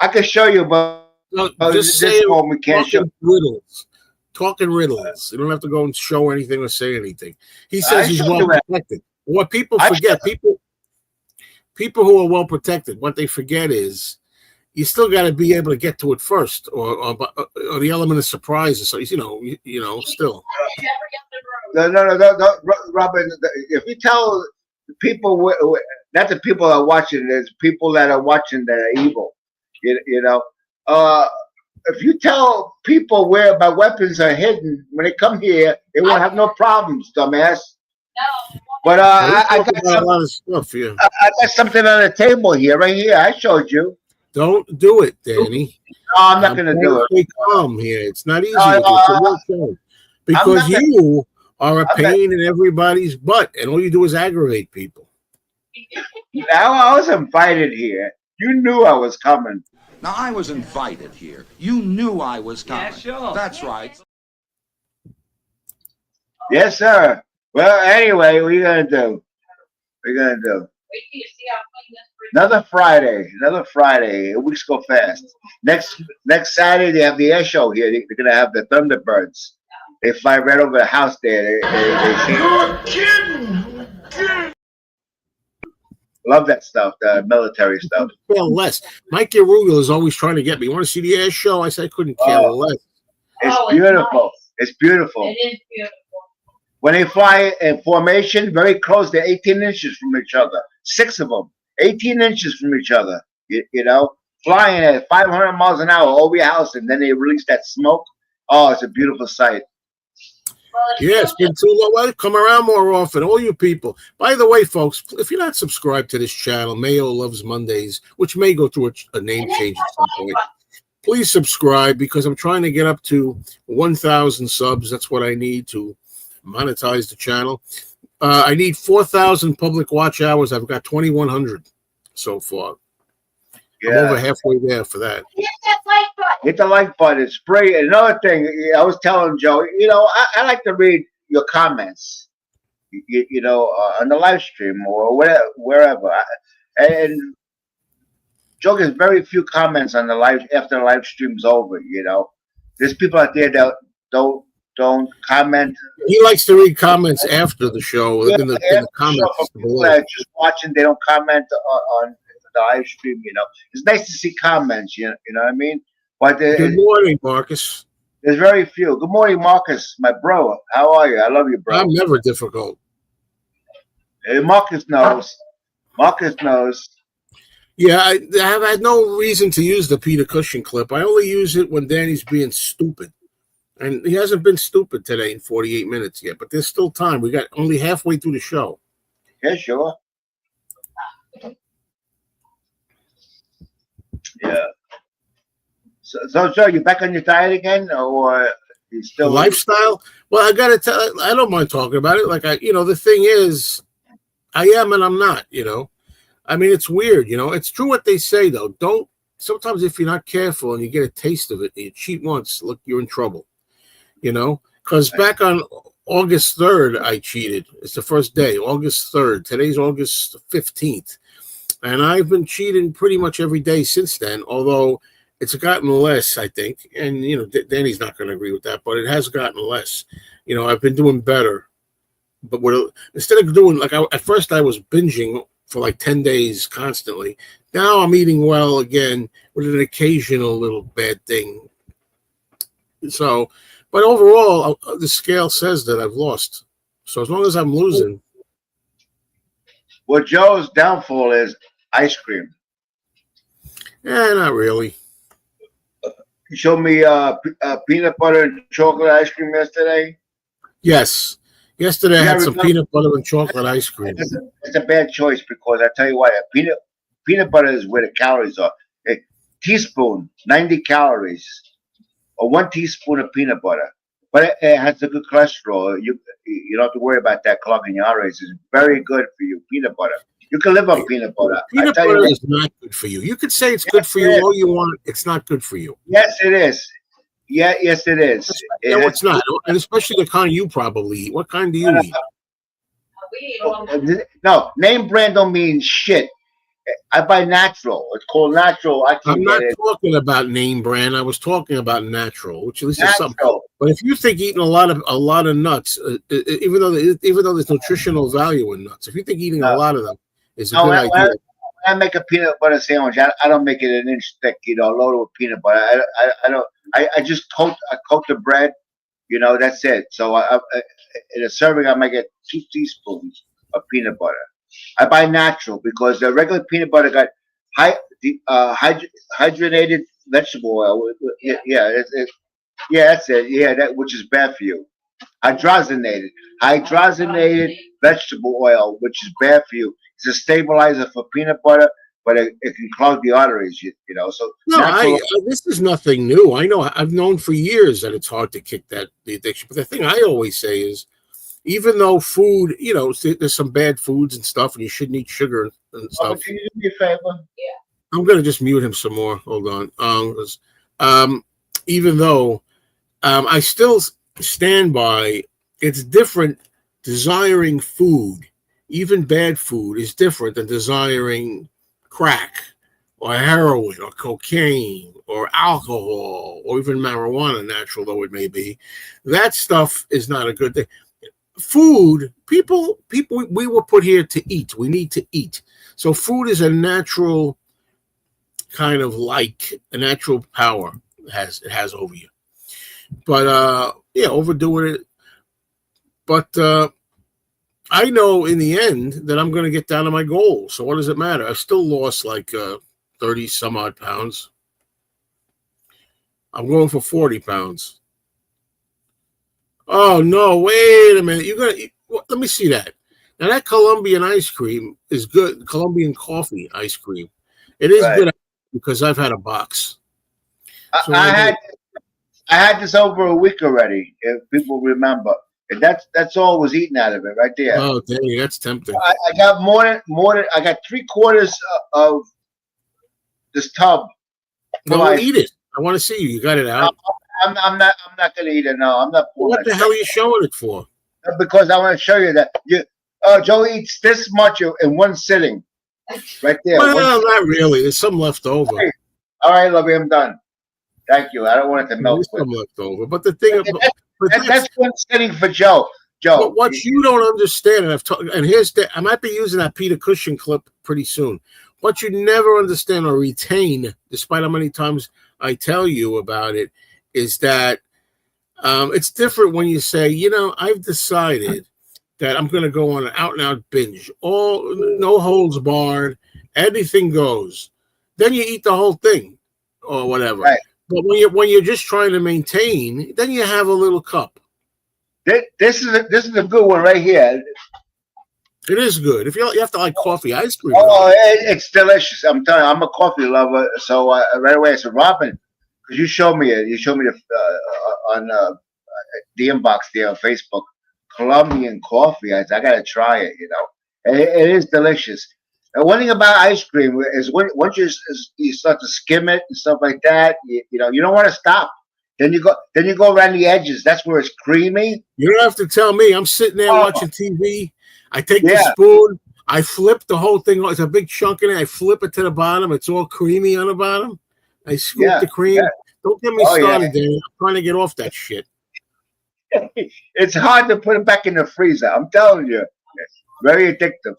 I can show you, but No, just say this one we can't show. riddles. Talking riddles. You don't have to go and show anything or say anything. He says he's showed well you that. protected. What people forget, people who are well protected, what they forget is you still got to be able to get to it first, or the element of surprise. So you know, still. No, Robin. If you tell people, not the people that are watching, there's people that are watching that are evil. You know, if you tell people where my weapons are hidden when they come here, they won't have no problems, dumbass. No. But I got a lot of stuff here. I got something on the table here, right here. I showed you. Don't do it, Danny. No, I'm not going to do it. Stay calm here. It's not easy. No, It's a real show. Because you are a I'm pain in everybody's butt, and all you do is aggravate people. Now I was invited here. You knew I was coming. Now, I was invited here. You knew I was coming. Yeah, sure. That's right. Yes, sir. Well, anyway, what are you going to do? What are you going to do? Wait till you see how clean this bridge Another Friday. Weeks go fast. Next Saturday, they have the air show here. They're going to have the Thunderbirds. They fly right over the house there. You're kidding. Love that stuff, the military stuff. Care less. Mike Arugel is always trying to get me. You want to see the air show? I said I couldn't care less. It's Oh, it's beautiful. nice. It's beautiful. It is beautiful. When they fly in formation, very close, they're 18 inches from each other. 6 of them, 18 inches from each other. You know, flying at 500 miles an hour over your house, and then they release that smoke. Oh, it's a beautiful sight. Well, Yeah, it's been too long. Well, come around more often, all you people. By the way, folks, if you're not subscribed to this channel, Mayo Loves Mondays, which may go through a name change at some point, please subscribe because I'm trying to get up to 1,000 subs. That's what I need to monetize the channel. I need 4,000 public watch hours. I've got 2,100 so far. I'm over halfway there for that. hit that like button. Hit the like button. Spray. Another thing, I was telling Joe, you know, I like to read your comments, you know, on the live stream or wherever. And Joe gets very few comments on the live after the live stream's over. You know, there's people out there that don't comment. He likes to read comments after the show in the comments. People that are just watching, they don't comment on the live stream. You know, it's nice to see comments. You know what I mean? But Good morning, Marcus. there's very few. Good morning, Marcus, my bro. How are you? I love you, bro. I'm never difficult. Hey, Marcus knows. Marcus knows. Yeah, I have had no reason to use the Peter Cushing clip. I only use it when Danny's being stupid. And he hasn't been stupid today in 48 minutes yet, but there's still time. We got only halfway through the show. Yeah, sure. Yeah. So Joe, you back on your diet again, or you still Lifestyle? Well, I got to tell, I don't mind talking about it. Like, the thing is, I am and I'm not, I mean, it's weird, It's true what they say, though. Sometimes if you're not careful and you get a taste of it and you cheat once, look, you're in trouble, Because back on August 3rd, I cheated. It's the first day, August 3rd. Today's August 15th. And I've been cheating pretty much every day since then, although it's gotten less, I think. And, Danny's not going to agree with that, but it has gotten less. I've been doing better. But instead of doing, at first I was binging for like 10 days constantly. Now I'm eating well again with an occasional little bad thing. So, but overall, the scale says that I've lost. So as long as I'm losing. What Joe's downfall is ice cream. Not really. You showed me peanut butter and chocolate ice cream yesterday. Yes. Yesterday I Yeah, had some remember, peanut butter and chocolate ice cream. it's a bad choice because I tell you what, peanut butter is where the calories are. A teaspoon, 90 calories, or 1 teaspoon of peanut butter. But it has a good cholesterol. You don't have to worry about that clogging your arteries. It's very good for you, peanut butter. You can live on peanut butter. I Peanut tell you butter what. is not good for you. You could say it's good Yes, for it you is. all you want. It's not good for you. Yes, it is. Yeah, yes, it is. It No, has. it's not. And especially the kind you probably eat. What kind do you eat? We eat all No, name brand don't mean shit. I buy natural. It's called natural. I I'm can get not it. talking about name brand. I was talking about natural, which at least is something. Natural. But if you think eating a lot of nuts, even though there's nutritional value in nuts, if you think eating a No, lot of them is a no. good idea, When I make a peanut butter sandwich, I don't make it an inch thick, loaded with peanut butter. I don't. I just coat the bread. That's it. So in a serving, I might get 2 teaspoons of peanut butter. I buy natural because the regular peanut butter got hydrogenated vegetable oil. Yeah, yeah, that's it. Yeah, that which is bad for you. Hydrogenated, hydrogenated vegetable oil, which is bad for you. It's a stabilizer for peanut butter, but it can clog the arteries. So no, natural. this is nothing new. I know I've known for years that it's hard to kick the addiction. But the thing I always say is, even though food, there's some bad foods and stuff, and you shouldn't eat sugar and Oh, but stuff. can you do me a favor? I'm gonna just mute him some more. Hold on. Um, even though I still stand by, it's different. Desiring food, even bad food, is different than desiring crack or heroin or cocaine or alcohol or even marijuana, natural though it may be. That stuff is not a good thing. Food, people, we were put here to eat. We need to eat. So food is a natural kind of like a natural power it has over you. But yeah, overdoing it. But I know in the end that I'm going to get down to my goal. So what does it matter? I still lost like 30 some odd pounds. I'm going for 40 pounds. Oh no! Wait a minute. You're gonna let me see that. Now that Colombian ice cream is good. Colombian coffee ice cream. It is Right. good because I've had a box. I, So I had I had this over a week already. If people remember, and that's all was eaten out of it right there. oh dang, that's tempting. I got more than I got 3/4 of this tub full No, ice. eat it. I want to see you. You got it out. I'm not gonna eat it. No, I'm not pulling What that the hell are you showing it for? shit. Because I want to show you that Joe eats this much in one sitting, right there. Well, not really. There's some left over. All right, lovey, I'm done. Thank you. I don't want it to melt There's quick. some left over. But the thing, That's one sitting for Joe. but what you don't understand, and I might be using that Peter Cushing clip pretty soon. What you never understand or retain, despite how many times I tell you about it, is that it's different when you say, I've decided that I'm going to go on an out and out binge, all no holds barred, anything goes. Then you eat the whole thing or whatever. Right. But when you're just trying to maintain, then you have a little cup. This is a good one right here. It is good. If you have to like coffee ice cream. Oh, it's delicious. I'm telling you, I'm a coffee lover. So right away I said, Robin, because you showed me it. You showed me on the inbox there on Facebook, Colombian coffee. I said, I gotta try it. It is delicious. And one thing about ice cream is once you start to skim it and stuff like that, you don't want to stop. Then you go around the edges. That's where it's creamy. You don't have to tell me. I'm sitting there Oh. watching TV. I take the Yeah. spoon. I flip the whole thing. It's a big chunk in it. I flip it to the bottom. It's all creamy on the bottom. I scoop Yeah, the cream. yeah. Don't get me Oh, yeah. started, Danny. I'm trying to get off that shit. It's hard to put it back in the freezer. I'm telling you, very addictive.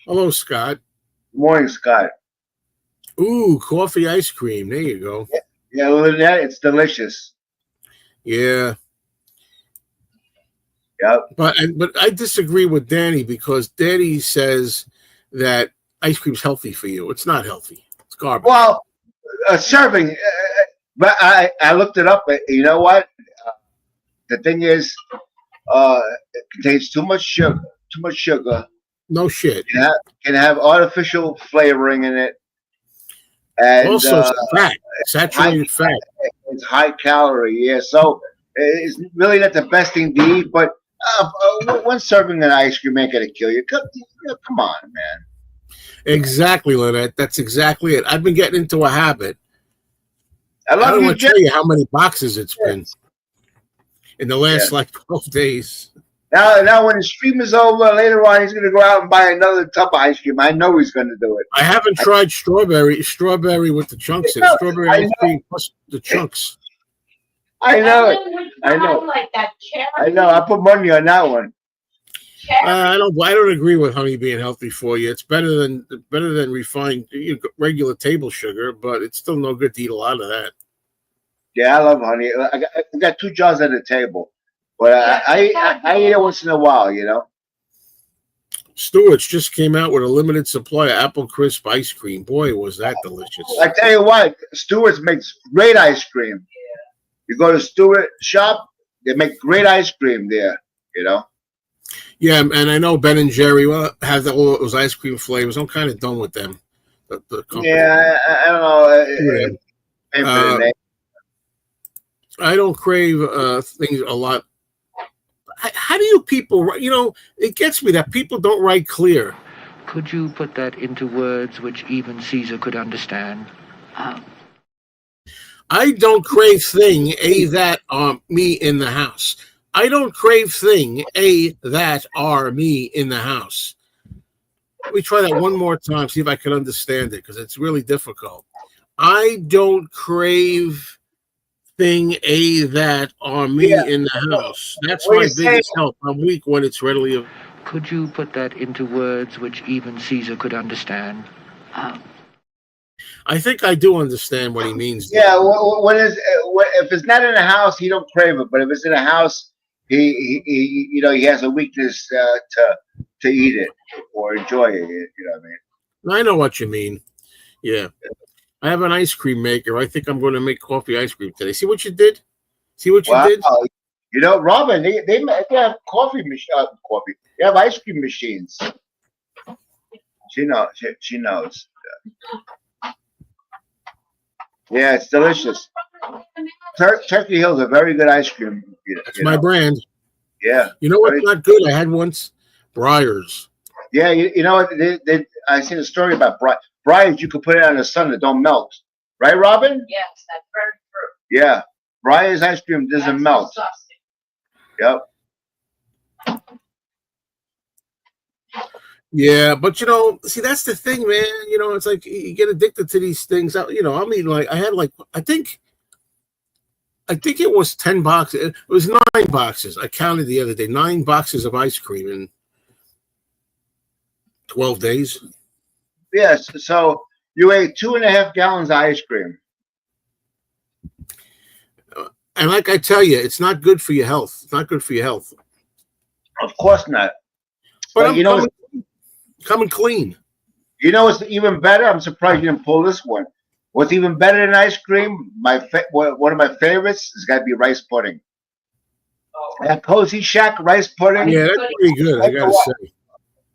Hello, Scott. Morning, Scott. Ooh, coffee ice cream. There you go. Yeah, Lynette, it's delicious. Yeah. Yep. But I disagree with Danny because Danny says that ice cream's healthy for you. It's not healthy. It's garbage. Well, a serving, but I looked it up. You know what? The thing is, it contains too much sugar. Too much sugar. No shit. Can have artificial flavoring in it, and Also, fat, high, saturated fat. it's high calorie. Yeah, so it's really not the best thing to eat. But one serving of ice cream ain't gonna kill you. Come on, man. Exactly, Lynette. That's exactly it. I've been getting into a habit. I I love don't you, want to Jeff. tell you how many boxes it's been in the last Yeah. like 12 days. Now, when the stream is over, later on, he's gonna go out and buy another tub of ice cream. I know he's gonna do it. I haven't tried strawberry with the chunks in it. Strawberry I ice know. cream plus the chunks. I know it. And then would I you know. have, like that cherry? I know. I put money on that one. Cherry? I don't agree with honey being healthy for you. It's better than refined regular table sugar, but it's still no good to eat a lot of that. Yeah, I love honey. I got 2 jars at the table, but I eat it once in a while. You know. Stewart's just came out with a limited supply of apple crisp ice cream. Boy, was that delicious! I tell you what, Stewart's makes great ice cream. You go to Stewart shop, they make great ice cream there. You know. Yeah, and I know Ben and Jerry have all those ice cream flavors. I'm kind of done with them. The company. Yeah, I don't know. Pay for the name. I don't crave things a lot. How do you people? It gets me that people don't write clear. Could you put that into words which even Caesar could understand? I don't crave thing a that are me in the house. I don't crave thing a that are me in the house. Let me try that one more time, see if I can understand it, because it's really difficult. I don't crave thing a that are me in the house. That's my biggest help. I'm weak when it's readily available. Could you put that into words which even Caesar could understand? I think I do understand what he means. Yeah, if it's not in the house, he don't crave it. But if it's in the house, he has a weakness to eat it or enjoy it. You know what I mean? I know what you mean. Yeah. I have an ice cream maker. I think I'm going to make coffee ice cream today. See what you did? See what you did? You know, Robin, they have coffee. They have ice cream machines. She knows. She knows. Yeah, it's delicious. Turkey Hill's a very good ice cream. It's my brand. Yeah. You know what's not good? I had once Breyers. Yeah, you know what? I seen a story about Breyers. You could put it out in the sun; it don't melt. Right, Robin? Yes, that's very true. Yeah. Breyers ice cream doesn't melt. Disgusting. Yep. Yeah, but see, that's the thing, man. It's like you get addicted to these things. I mean, like I had I think it was 10 boxes. It was 9 boxes. I counted the other day. 9 boxes of ice cream in 12 days. Yes. So you ate 2.5 gallons of ice cream. And like I tell you, it's not good for your health. It's not good for your health. Of course not. But I'm coming clean. You know what's even better? I'm surprised you didn't pull this one. What's even better than ice cream? One of my favorites has got to be rice pudding. That Cozy Shack rice pudding. Yeah, that's pretty good. I gotta say.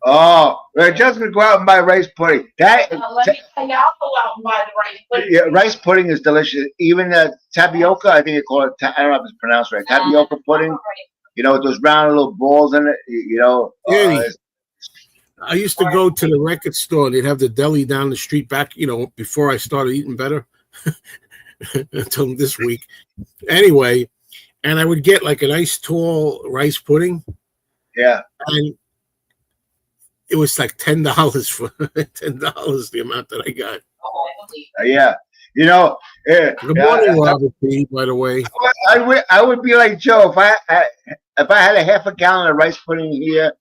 Oh, we're just gonna go out and buy rice pudding. Let me tell you, I'll go out and buy the rice pudding. Yeah, rice pudding is delicious. Even tapioca, I think they call it. I don't know if it's pronounced right. Tapioca pudding. With those round little balls in it. I used to go to the record store. They'd have the deli down the street back, before I started eating better until this week. Anyway, and I would get like a nice tall rice pudding. Yeah. And it was like $10 for $10, the amount that I got. Yeah. Good morning, Robert P., by the way. I would be like Joe if I had a half a gallon of rice pudding here.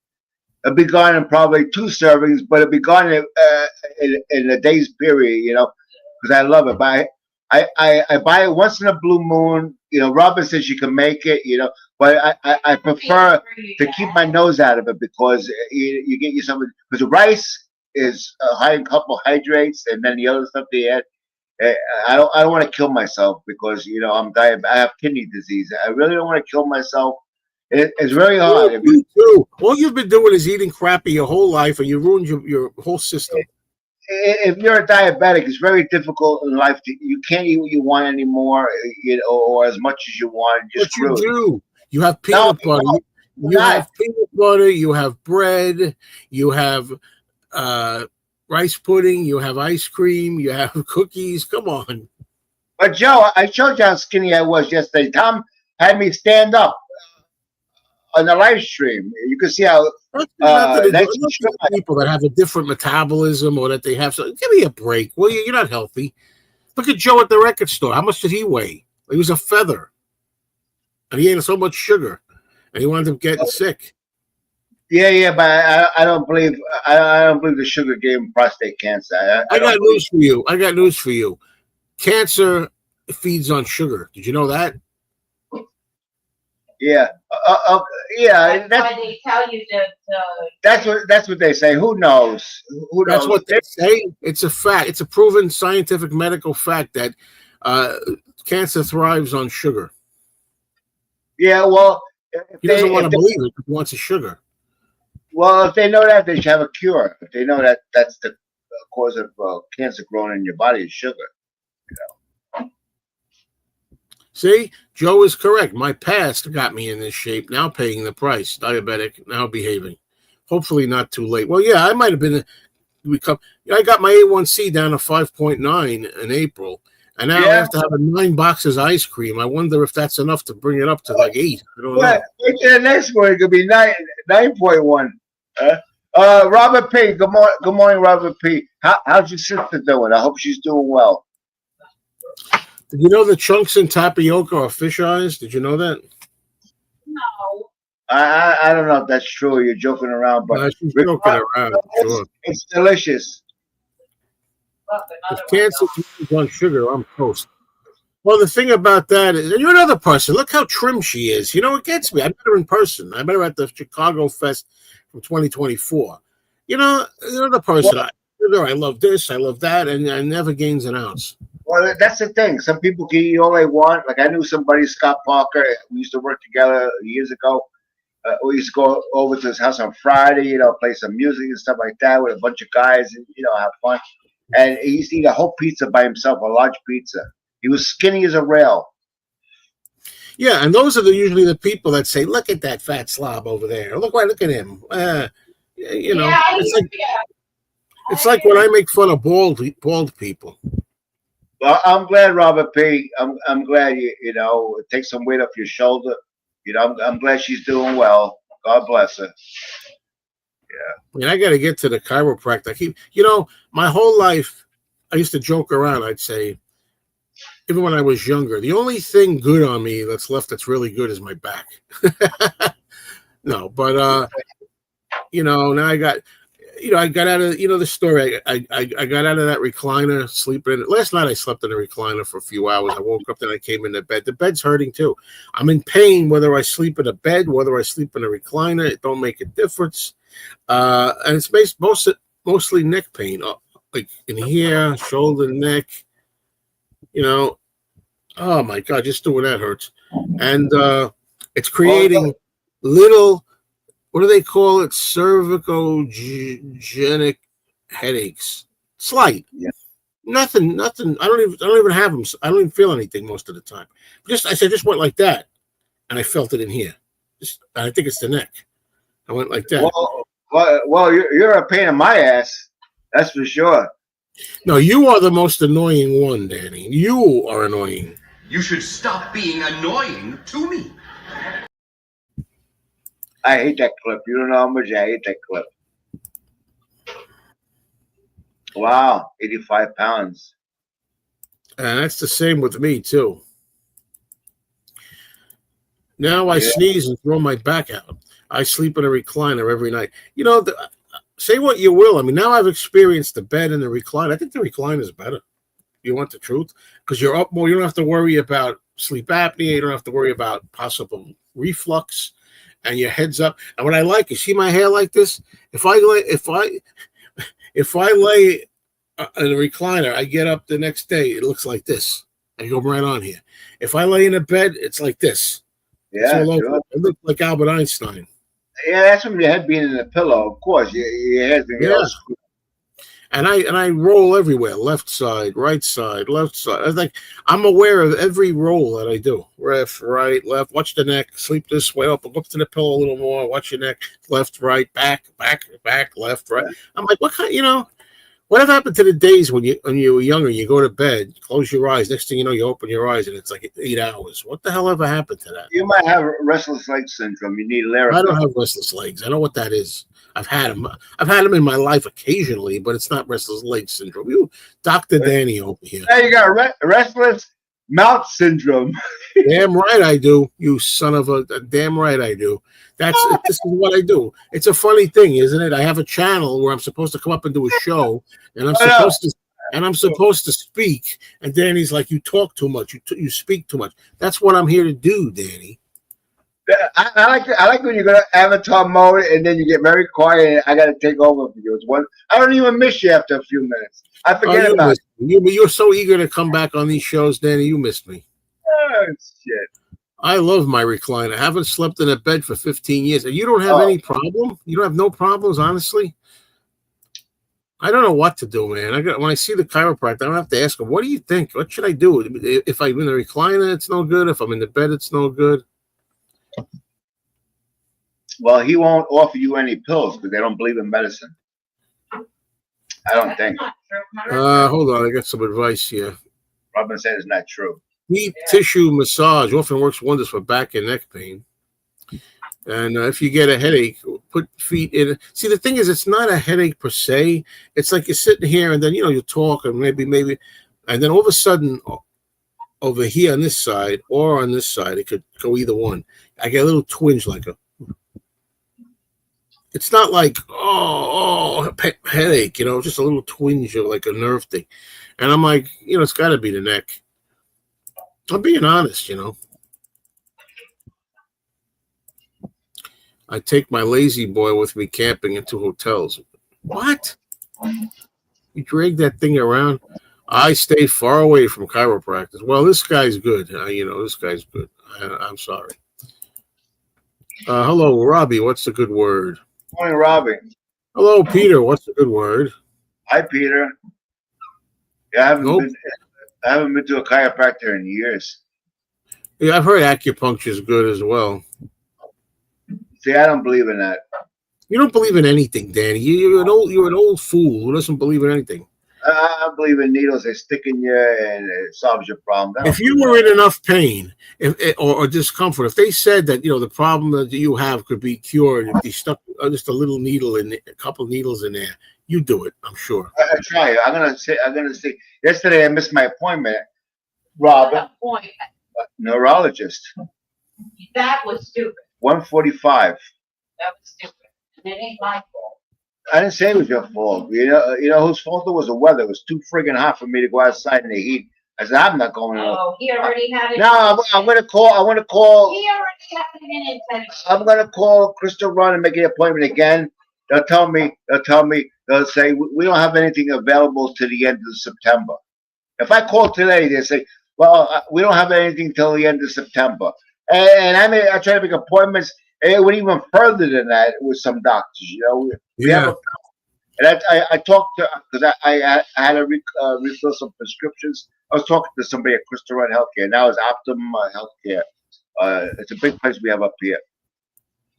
It'd be gone in probably 2 servings, but it'd be gone in a day's period, because I love it. But I buy it once in a blue moon. Robin says you can make it, but I prefer to keep my nose out of it because you get yourself, because the rice is high in carbohydrates, and then the other stuff they add. I don't want to kill myself because I'm diabetic. I have kidney disease. I really don't want to kill myself. It's very hard. If Me too. All you've been doing is eating crappy your whole life, and you ruined your whole system. you're a diabetic, it's very difficult in life. You can't eat what you want anymore, or as much as you want. You're What you screwed. do? You have No, peanut butter. no, You not. have peanut butter. You have bread. You have rice pudding. You have ice cream. You have cookies. Come on. But Joe, I showed you how skinny I was yesterday. Tom had me stand up on the live stream. You can see how That's not that nice and look strong at people that have a different metabolism or that they have. So give me a break. Well, you're not healthy. Look at Joe at the record store. How much did he weigh? He was a feather, and he ate so much sugar, and he wound up getting sick. Yeah, but I don't believe I don't believe the sugar gave him prostate cancer. I don't got believe. news for you. I got news for you. Cancer feeds on sugar. Did you know that? Yeah, yeah. That's why they tell you to That's what they say. Who knows? Who That's knows? what they say. It's a fact. It's a proven scientific medical fact that cancer thrives on sugar. Yeah, well, if He doesn't want if to believe it. He wants a sugar. well, if they know that, they should have a cure. If they know that that's the cause of cancer growing in your body is sugar. See, Joe is correct. My past got me in this shape. Now paying the price. Diabetic. Now behaving. Hopefully not too late. Well, yeah, I might have been. I got my A1C down to 5.9 in April, and now I Yeah. have to have 9 boxes of ice cream. I wonder if that's enough to bring it up to like 8. I don't know. Wait till the next one. It could be 9.1. Robert P. Good morning, Robert P. How's your sister doing? I hope she's doing well. Did you know the chunks in tapioca are fish eyes? Did you know that? no. I don't know if that's true. You're joking around, but She's joking around. Sure. it's delicious. Look, If another one. cancer thrives on sugar, I'm toast. Well, the thing about that is, and you're another person. Look how trim she is. You know, it gets me. I met her in person. I met her at the Chicago Fest from 2024. You know, another person. I love this, I love that, and I never gains an ounce. Well, that's the thing. Some people can eat all they want. Like I knew somebody, Scott Parker. We used to work together years ago. We used to go over to his house on Friday, play some music and stuff like that with a bunch of guys and, have fun. And he used to eat a whole pizza by himself, a large pizza. He was skinny as a rail. Yeah, and those are usually the people that say, "Look at that fat slob over there. Look at him." It's like when I make fun of bald people. Well, I'm glad, Robert P. I'm glad you take some weight off your shoulder. I'm glad she's doing well. God bless her. Yeah. I mean, I got to get to the chiropractor. My whole life, I used to joke around. I'd say, even when I was younger, the only thing good on me that's left that's really good is my back. No, but now I got out of the story. I got out of that recliner, sleeping. Last night I slept in a recliner for a few hours. I woke up, then I came into bed. The bed's hurting too. I'm in pain whether I sleep in a bed, whether I sleep in a recliner. It don't make a difference. And it's mostly neck pain, like in here, shoulder, neck. Oh my God, just doing that hurts. And it's creating little, what do they call it? Cervicogenic headaches. Slight. Yeah. Nothing. I don't even have them. I don't even feel anything most of the time. I just went like that, and I felt it in here. I think it's the neck. I went like that. Well, you're a pain in my ass. That's for sure. No, you are the most annoying one, Danny. You are annoying. You should stop being annoying to me. I hate that clip. You don't know how much I hate that clip. Wow, 85 pounds. And that's the same with me, too. Now I sneeze and throw my back out. I sleep in a recliner every night. Say what you will. I mean, now I've experienced the bed and the recliner. I think the recliner is better. You want the truth? Because you're up more. You don't have to worry about sleep apnea. You don't have to worry about possible reflux. And your head's up. And what I like is, see my hair like this? If I lay in a recliner, I get up the next day, it looks like this. I go right on here. If I lay in a bed, it's like this. It's Yeah, all over. sure. I look like Albert Einstein. Yeah, that's from your head being in the pillow. Of course, your head's gonna get all Yeah. screwed. And I roll everywhere, left side, right side, left side. I was like, I'm aware of every roll that I do. Left, right, left. Watch the neck. Sleep this way. Up to the pillow a little more. Watch your neck. Left, right, back, left, right. Yeah. I'm like, what kind? Whatever happened to the days when you were younger? You go to bed, close your eyes. Next thing you know, you open your eyes, and it's like 8 hours. What the hell ever happened to that? You might have restless leg syndrome. You need I don't Lyrica. have restless legs. I know what that is. I've had them. I've had them in my life occasionally, but it's not restless leg syndrome. You, Dr. Danny over here. Now you got restless mouth syndrome. Damn right I do. You son of a damn right I do. This is what I do. It's a funny thing, isn't it? I have a channel where I'm supposed to come up and do a show, and I'm supposed to speak. And Danny's like, "You talk too much. You speak too much." That's what I'm here to do, Danny. I like when you go to avatar mode and then you get very quiet and I got to take over for you. I don't even miss you after a few minutes. I forget about you. You're so eager to come back on these shows, Danny. You missed me. Oh, shit. I love my recliner. I haven't slept in a bed for 15 years. And you don't have any problem? You don't have no problems, honestly? I don't know what to do, man. When I see the chiropractor, I don't have to ask him, what do you think? What should I do? If I'm in the recliner, it's no good. If I'm in the bed, it's no good. Well, he won't offer you any pills because they don't believe in medicine. I don't think. Hold on. I got some advice here. Robin said it's not true. Deep tissue massage often works wonders for back and neck pain. And if you get a headache, put feet in. See, the thing is, it's not a headache per se. It's like you're sitting here and then, you talk and maybe, and then all of a sudden over here on this side or on this side, it could go either one. I get a little twinge it's not like, headache, just a little twinge of like a nerve thing. And I'm like, it's got to be the neck. I'm being honest, I take my lazy boy with me camping into hotels. What? You drag that thing around? I stay far away from chiropractors. Well, this guy's good. This guy's good. I'm sorry. Hello, Robbie. What's the good word? Morning, Robbie. Hello, Peter. What's the good word? Hi, Peter. Yeah, I haven't been to a chiropractor in years. Yeah, I've heard acupuncture is good as well. See, I don't believe in that. You don't believe in anything, Danny. You're an old fool who doesn't believe in anything. I believe in needles. They stick in you and it solves your problem. If you were in enough pain or discomfort, if they said that the problem that you have could be cured if they stuck just a little needle in a couple needles in there, you do it. I'm sure. I try it. I'm gonna say. Yesterday I missed my appointment. Robin, neurologist. That was stupid. 1:45. That was stupid. And it ain't my fault. I didn't say it was your fault. You know whose fault it was? The weather. It was too friggin' hot for me to go outside in the heat. I said, I'm not going. Oh, he already had it. No, I'm gonna call. I want to call. He already had it in intention. I'm gonna call Crystal Run and make an appointment again. They'll tell me. They'll say we don't have anything available to the end of September. If I call today, they say, well, we don't have anything till the end of September. And I try to make appointments. And it went even further than that with some doctors. We have and I talked to because I had to refill some prescriptions. I was talking to somebody at Crystal Run Healthcare. Now it's Optum Healthcare. It's a big place we have up here.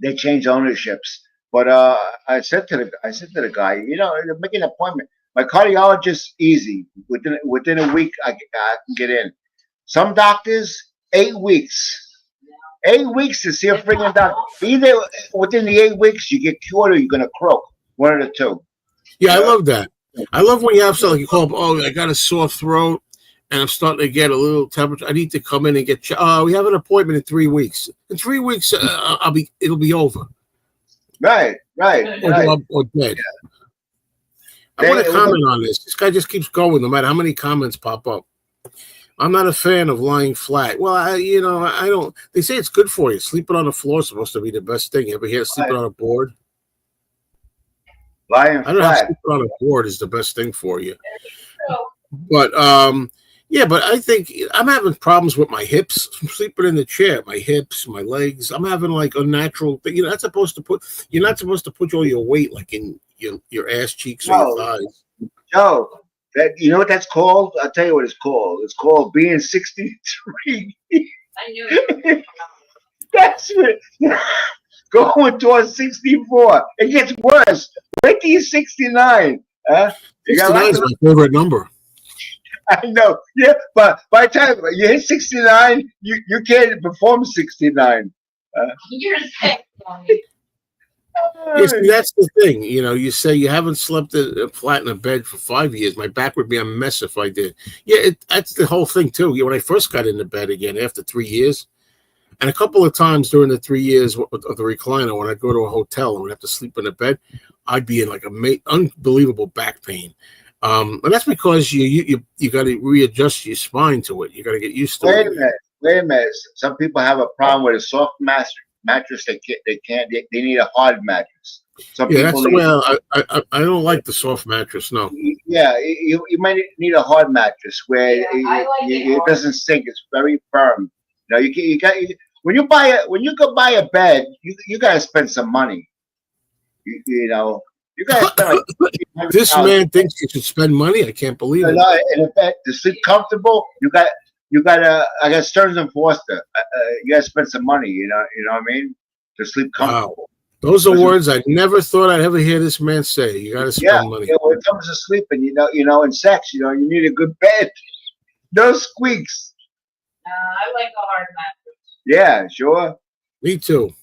They change ownerships, but I said to the guy, make an appointment. My cardiologist, easy. Within a week, I can get in. Some doctors, 8 weeks. 8 weeks to see a friggin' doctor. Either within the 8 weeks you get cured or you're gonna croak. One of the two. Yeah, I love that. I love when you have something like you call up, I got a sore throat and I'm starting to get a little temperature. I need to come in and get we have an appointment in 3 weeks. In 3 weeks it'll be over. Right. Or dead. Yeah. I want to comment on this. This guy just keeps going no matter how many comments pop up. I'm not a fan of lying flat. Well, I don't. They say it's good for you. Sleeping on the floor is supposed to be the best thing. You ever hear sleeping on a board? Lying I don't know flat. how sleeping on a board is the best thing for you. But Yeah, but I think I'm having problems with my hips. I'm sleeping in the chair, my hips, my legs. I'm having like unnatural. You're not supposed to put. You're not supposed to put all your weight like in your ass cheeks or your No, thighs. Joe, that you know what that's called? I'll tell you what it's called. It's called being 63. I knew it. That's what going towards 64. It gets worse. Wait till you're 69. Huh? You got 69 lots is of my favorite number. I know. Yeah, but by the time you hit 69, you can't perform 69. You're sick, Tony. You see, that's the thing. You say you haven't slept flat in a bed for 5 years. My back would be a mess if I did. Yeah, that's the whole thing too. When I first got into bed again after 3 years, and a couple of times during the 3 years of the recliner, when I'd go to a hotel and would have to sleep in a bed, I'd be in like unbelievable back pain. And that's because you got to readjust your spine to it. You got to get used to Wait it. a minute. Wait a minute. Some people have a problem with a soft mattress. They can't. They need a hard mattress. Some Yeah, that's people the need. way I don't like the soft mattress. No. Yeah, you might need a hard mattress where Yeah, I like it it hard. doesn't sink. It's very firm. You got when you go buy a bed, you got to spend some money. You know, you got to spend like This $100,000. man thinks you should spend money. I can't believe it. In a bed to sleep comfortable. You got to. I got Stearns and Foster. You got to spend some money. You know what I mean, to sleep comfortable. Those are words I never thought I'd ever hear this man say. You got to Yeah, spend money. when it comes to sleeping, in sex, you need a good bed. No squeaks. I like a hard mattress. Yeah, sure. Me too.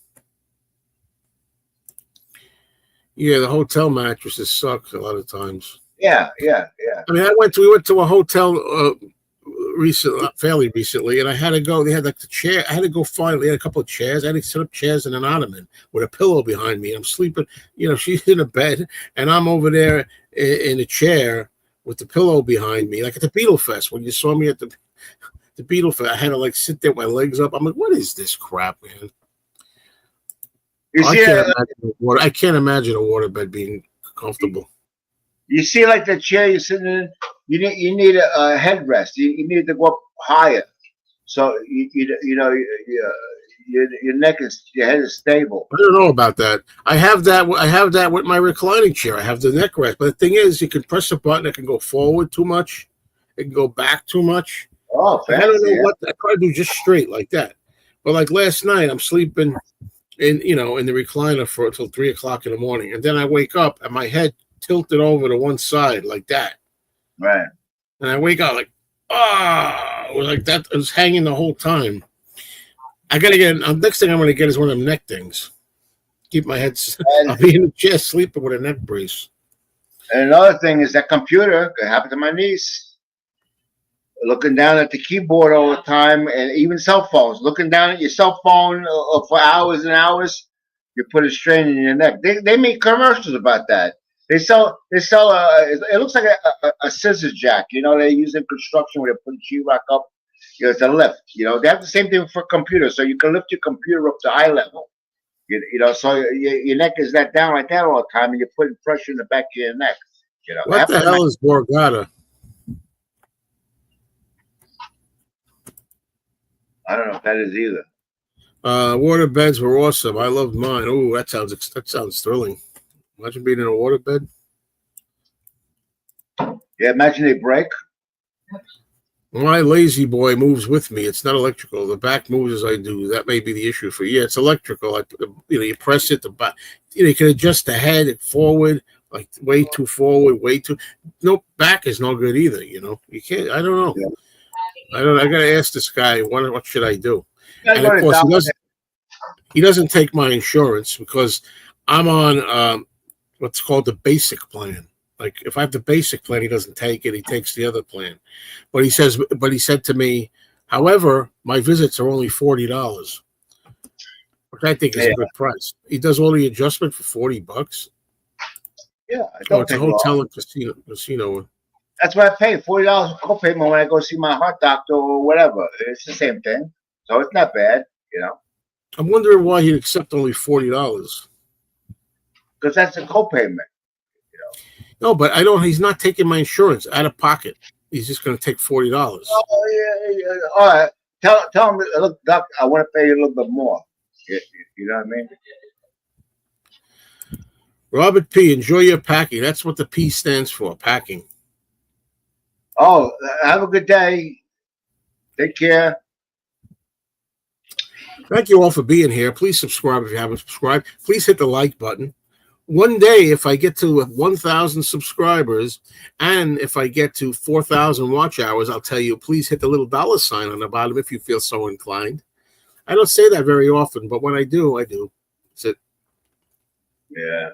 Yeah, the hotel mattresses suck a lot of times. Yeah. I mean, we went to a hotel fairly recently, and I had to go. They had like the chair. I had to go find. They had a couple of chairs. I had to set up chairs and an ottoman with a pillow behind me. I'm sleeping. She's in a bed, and I'm over there in a chair with the pillow behind me, like at the Beetle Fest. When you saw me at the Beetle Fest, I had to like sit there with my legs up. I'm like, what is this crap, man? I can't imagine a waterbed being comfortable. You see, like the chair you're sitting in, you need a headrest. You need to go up higher, so your neck your head is stable. I don't know about that. I have that with my reclining chair. I have the neck rest, but the thing is, you can press a button. It can go forward too much. It can go back too much. Oh, fancy, I don't know what I try to do just straight like that. But like last night, I'm sleeping in the recliner until 3 o'clock in the morning, and then I wake up and my head tilted over to one side like that. Right. And I wake up like, it was like that. It was hanging the whole time. I gotta get. Next thing I'm gonna get is one of them neck things. Keep my head. I'll be in the chair sleeping with a neck brace. And another thing is that computer. It happened to my niece. Looking down at the keyboard all the time, and even cell phones. Looking down at your cell phone for hours and hours, you put a strain in your neck. They make commercials about that. They sell. It looks like a scissor jack. They use in construction where they put sheetrock up. It's a lift. They have the same thing for computers, so you can lift your computer up to eye level. So your neck is that down like that all the time, and you're putting pressure in the back of your neck. What the hell is Borgata? I don't know if that is either. Water beds were awesome. I loved mine. Oh, that sounds thrilling. Imagine being in a water bed. Yeah, imagine they break. My lazy boy moves with me. It's not electrical. The back moves as I do. That may be the issue for you. Yeah, it's electrical. You press it. The back. You can adjust the head forward, like way too forward, way too. No, back is no good either. You can't. I don't know. Yeah. I gotta ask this guy. What should I do? And of course, he doesn't take my insurance because I'm on what's called the basic plan. Like if I have the basic plan, he doesn't take it. He takes the other plan. But he said to me, however, my visits are only $40, which I think is a good price. He does all the adjustment for $40. Yeah, it's a hotel and casino. That's what I pay, $40 copayment when I go see my heart doctor or whatever. It's the same thing, so it's not bad, I'm wondering why he'd accept only $40. Because that's a copayment. No, but I don't. He's not taking my insurance out of pocket. He's just going to take $40. Oh, yeah. All right. Tell him, look, Doc, I want to pay you a little bit more. You know what I mean? Robert P., enjoy your packing. That's what the P stands for, packing. Oh, have a good day. Take care. Thank you all for being here. Please subscribe if you haven't subscribed. Please hit the like button. One day, if I get to 1,000 subscribers and if I get to 4,000 watch hours, I'll tell you, please hit the little $ on the bottom if you feel so inclined. I don't say that very often, but when I do, I do. That's it. Yeah.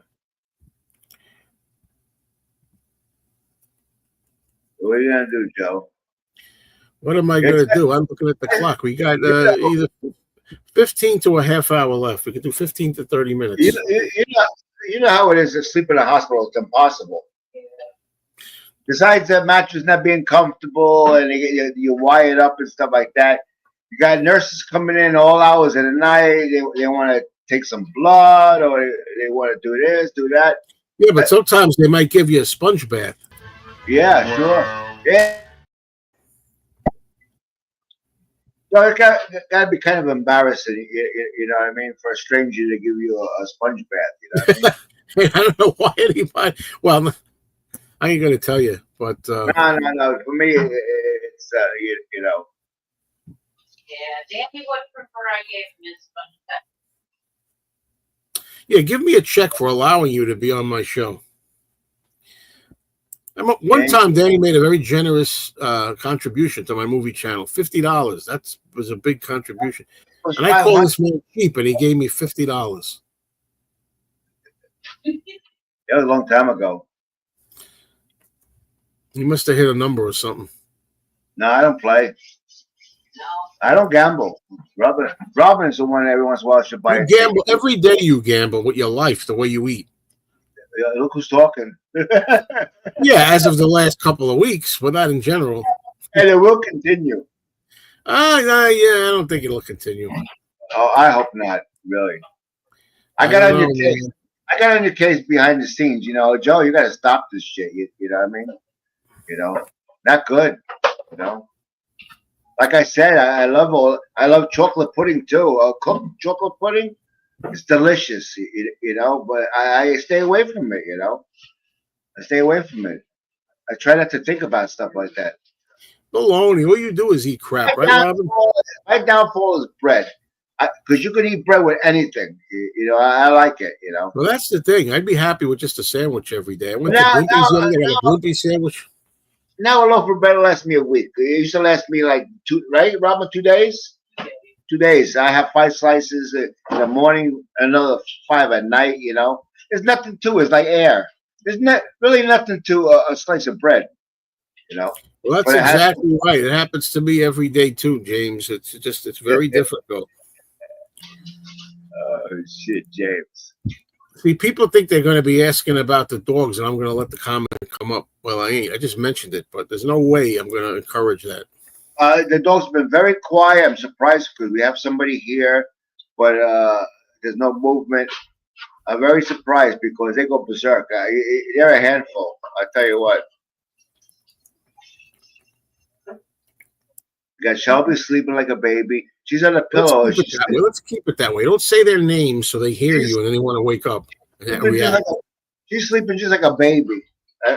What are you going to do, Joe? What am I going to do? I'm looking at the clock. We got either 15 to a half hour left. We could do 15 to 30 minutes. You know how it is to sleep in a hospital. It's impossible. Besides the mattress not being comfortable and you wired up and stuff like that, you got nurses coming in all hours of the night. They want to take some blood or they want to do this, do that. Yeah, but sometimes they might give you a sponge bath. Yeah, sure. Yeah. So it got to be kind of embarrassing, you know what I mean, for a stranger to give you a sponge bath. You know what I mean? I don't know why anybody. Well, I ain't going to tell you, but No. For me, it's you know. Yeah, Danny would prefer I gave him his sponge bath. yeah, give me a check for allowing you to be on my show. One time, Danny made a very generous contribution to my movie channel, $50. That was a big contribution. And I called this man cheap, and he gave me $50. That was a long time ago. He must have hit a number or something. No, I don't play. No. I don't gamble. Robin is the one every once in a while should buy. You gamble every day. You gamble with your life, the way you eat. Yeah, look who's talking. Yeah, as of the last couple of weeks, but not in general. And it will continue. Yeah, I don't think it'll continue. Oh, I hope not. Really. I got on your case. Man. I got on your case behind the scenes. You know, Joe, you got to stop this shit. You know what I mean? You know, not good. You know, like I said, I love chocolate pudding too. Cooked chocolate pudding, it's delicious. You know, but I stay away from it. You know, I stay away from it. I try not to think about stuff like that. Baloney. All you do is eat crap, right, Robin? My downfall is bread. Because you can eat bread with anything. You know, I like it, you know. Well, that's the thing. I'd be happy with just a sandwich every day. I went to Blimpie's the other day, got a Blimpie sandwich. Now a loaf of bread will last me a week. It used to last me like 2, right, Robin, 2 days? 2 days. I have 5 slices in the morning, another 5 at night, you know. There's nothing to it. It's like air. There's really nothing to a slice of bread, you know. Well, that's exactly right. It happens to me every day too, James. It's very difficult. Oh, shit, James. See, people think they're going to be asking about the dogs, and I'm going to let the comment come up. Well, I ain't. I just mentioned it, but there's no way I'm going to encourage that. The dog's been very quiet. I'm surprised because we have somebody here, but there's no movement. I'm very surprised because they go berserk. They're a handful. I tell you what. You got Shelby sleeping like a baby. She's on a pillow. Let's keep it that way. Don't say their names so they hear you and then they want to wake up. She's sleeping just like a baby.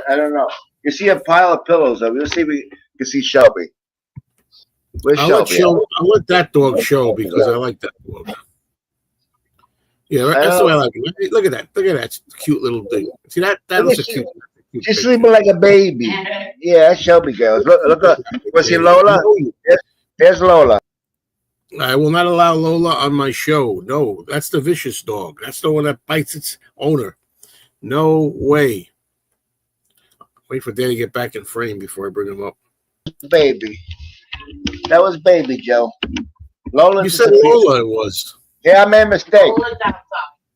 I don't know. You see a pile of pillows over. Let's see if we can see Shelby. Where's Shelby? I'll let that dog show because I like that dog. Yeah, that's the way I like it. Look at that. Look at that cute little thing. See that? That was a cute. She's sleeping like a baby. Yeah, that's Shelby girls. Look. Was he Lola? There's Lola. I will not allow Lola on my show. No, that's the vicious dog. That's the one that bites its owner. No way. Wait for Dan to get back in frame before I bring him up. Baby. That was baby, Joe. Lola. You said Lola it was. Yeah, I made a mistake. Lola's outside.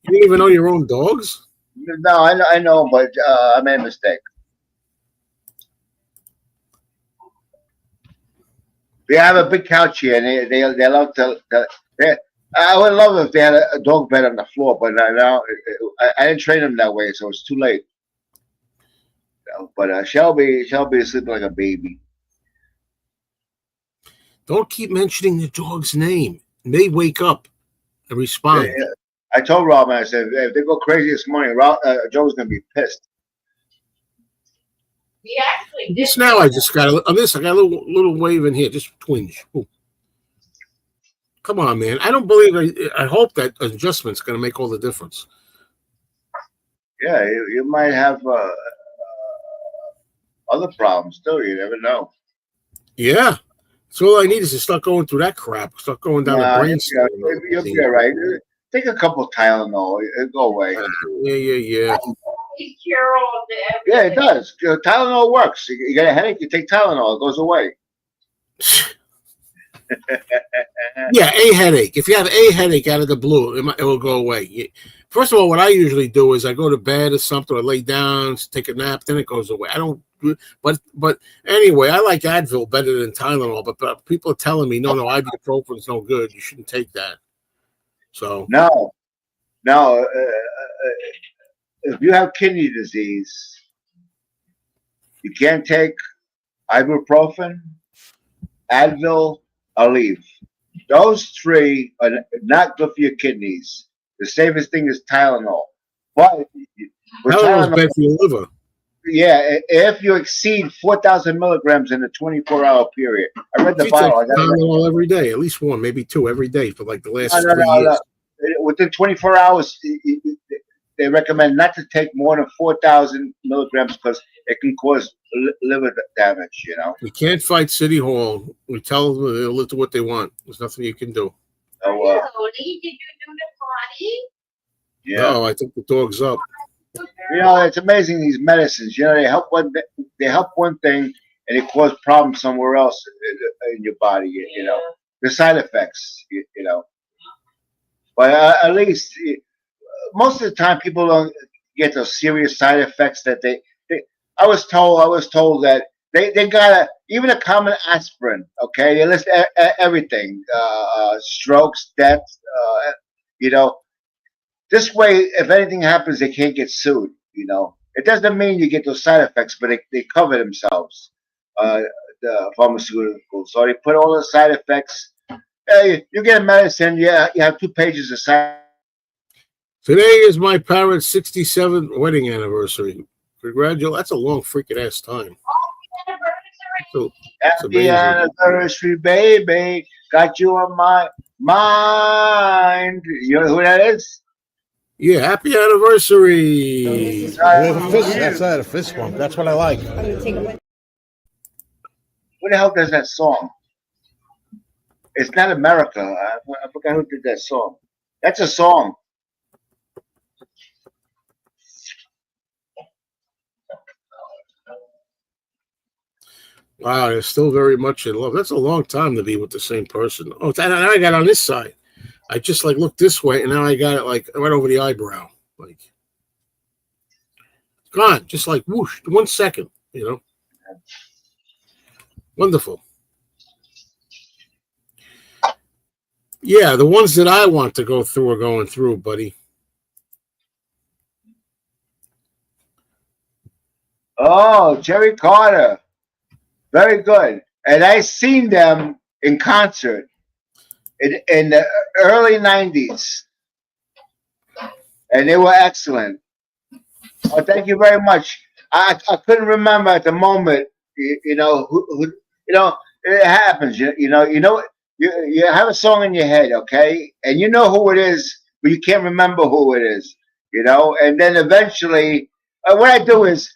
You didn't even know your own dogs? No, I know, but I made a mistake. We have a big couch here, and they love to. I would love if they had a dog bed on the floor, but now I didn't train them that way, so it's too late. But Shelby is sleeping like a baby. Don't keep mentioning the dog's name. They wake up and respond. Yeah. I told Robin, I said, if they go crazy this morning, Joe's going to be pissed. We actually did. Just now, I just got on this. I got a little wave in here, just a twinge. Ooh. Come on, man. I don't believe. I hope that adjustment's going to make all the difference. Yeah, you might have other problems too. You never know. Yeah. So all I need is to start going through that crap. Start going down the brain. You'll be all right. Take a couple Tylenol. It'll go away. Yeah. Cure all the Yeah, it does. Tylenol works. You get a headache, you take Tylenol. It goes away. Yeah, a headache. If you have a headache out of the blue, it will go away. First of all, what I usually do is I go to bed or something, or lay down, take a nap, then it goes away. I don't. But anyway, I like Advil better than Tylenol. But people are telling me, no, ibuprofen's no good. You shouldn't take that. So no. If you have kidney disease, you can't take ibuprofen, Advil, or Aleve. Those three are not good for your kidneys. The safest thing is Tylenol. But Tylenol's bad for your liver. Yeah, if you exceed 4,000 milligrams in a 24-hour period. I read the bottle. I got Tylenol every day, at least one, maybe two every day for like the last 3 years. Within 24 hours, they recommend not to take more than 4,000 milligrams because it can cause liver damage, you know. You can't fight City Hall. We tell them they'll do what they want. There's nothing you can do. So, Did you do the party? yeah. No, I think the dog's up. You know, it's amazing, these medicines. You know, they help one thing and they cause problems somewhere else in your body, you know. The side effects, you know. But at least most of the time, people don't get those serious side effects that they I was told that they got even a common aspirin. Okay, they list everything, strokes, deaths. You know, this way, if anything happens, they can't get sued. You know, it doesn't mean you get those side effects, but they cover themselves. The pharmaceuticals, so they put all the side effects. You get a medicine. Yeah, you have 2 pages of side. Today is my parents' 67th wedding anniversary. Congratulations. That's a long freaking ass time. So, Happy anniversary, baby. Got you on my mind. You know who that is? Yeah, happy anniversary. That's a fist bump. That's what I like. Who the hell does that song? It's not America. I forgot who did that song. That's a song. Wow, they're still very much in love. That's a long time to be with the same person. Oh, now I got on this side. I just like looked this way, and now I got it like right over the eyebrow. Like, it's gone. Just like whoosh, 1 second, you know. Wonderful. Yeah, the ones that I want to go through are going through, buddy. Oh, Jerry Carter. Very good. And I seen them in concert in the early 90s. And they were excellent. Oh, thank you very much. I couldn't remember at the moment, you know, who you know, it happens. You know, you have a song in your head, okay? And you know who it is, but you can't remember who it is, you know? And then eventually, what I do is,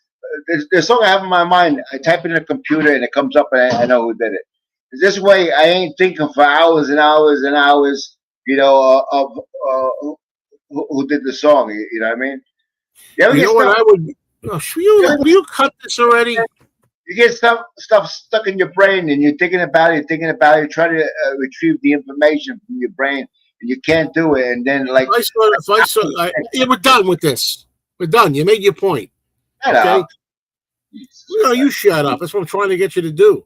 the song I have in my mind, I type it in the computer and it comes up and I know who did it. This way, I ain't thinking for hours and hours and hours, you know, of who did the song. You know what I mean? You know what I would? Oh, will you cut this already? You get stuff stuck in your brain and you're thinking about it, you try to retrieve the information from your brain and you can't do it. And then, like, yeah, we're done with this. We're done. You made your point. Okay. No, you shut up. That's what I'm trying to get you to do.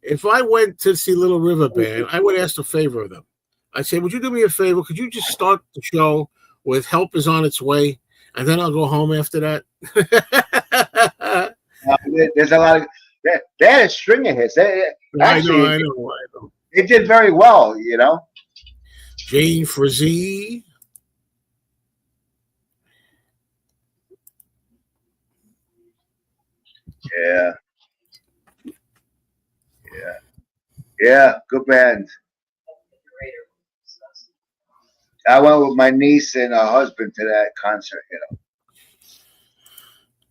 If I went to see Little River Band, I would ask a favor of them. I'd say, would you do me a favor? Could you just start the show with Help Is On Its Way, and then I'll go home after that? There's a lot of They had a string of hits. Actually, I know. they did very well. You know. Jane Frazee. Yeah. Yeah. Good band. I went with my niece and her husband to that concert. You know.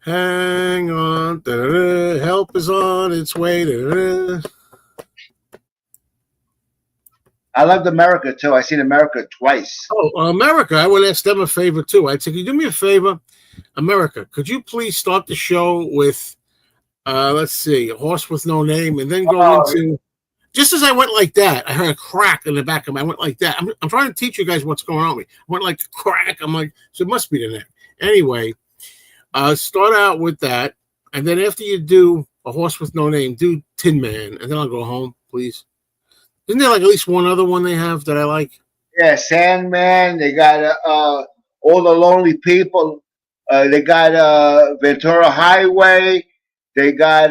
Hang on. Da-da-da. Help is on its way. Da-da-da. I loved America too. I seen America twice. Oh, America. I would ask them a favor too. I'd say, can you do me a favor? America, could you please start the show with, let's see, A Horse with No Name, and then go into, just as I went like that, I heard a crack in the back of me. I went like that. I'm trying to teach you guys what's going on with me. I went like crack. I'm like, so it must be the neck. Anyway, start out with that, and then after you do A Horse with No Name, do Tin Man, and then I'll go home, please. Isn't there like at least one other one they have that I like? Yeah, Sandman. They got All the Lonely People. They got Ventura Highway. They got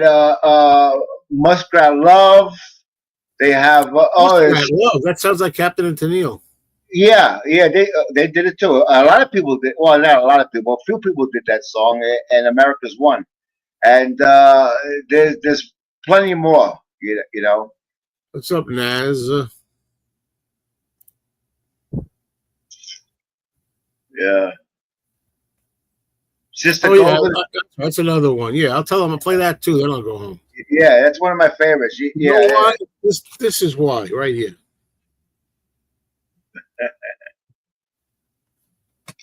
Muskrat Love. They have Muskrat Love. That sounds like Captain and Tennille. Yeah, they did it too. A lot of people did. Well, not a lot of people. A few people did that song, and America's One. And there's plenty more. You know. What's up, Naz? Yeah. Sister Golden. That's another one. Yeah, I'll tell them to play that too. Then I'll go home. Yeah, that's one of my favorites. You know why? This is why, right here.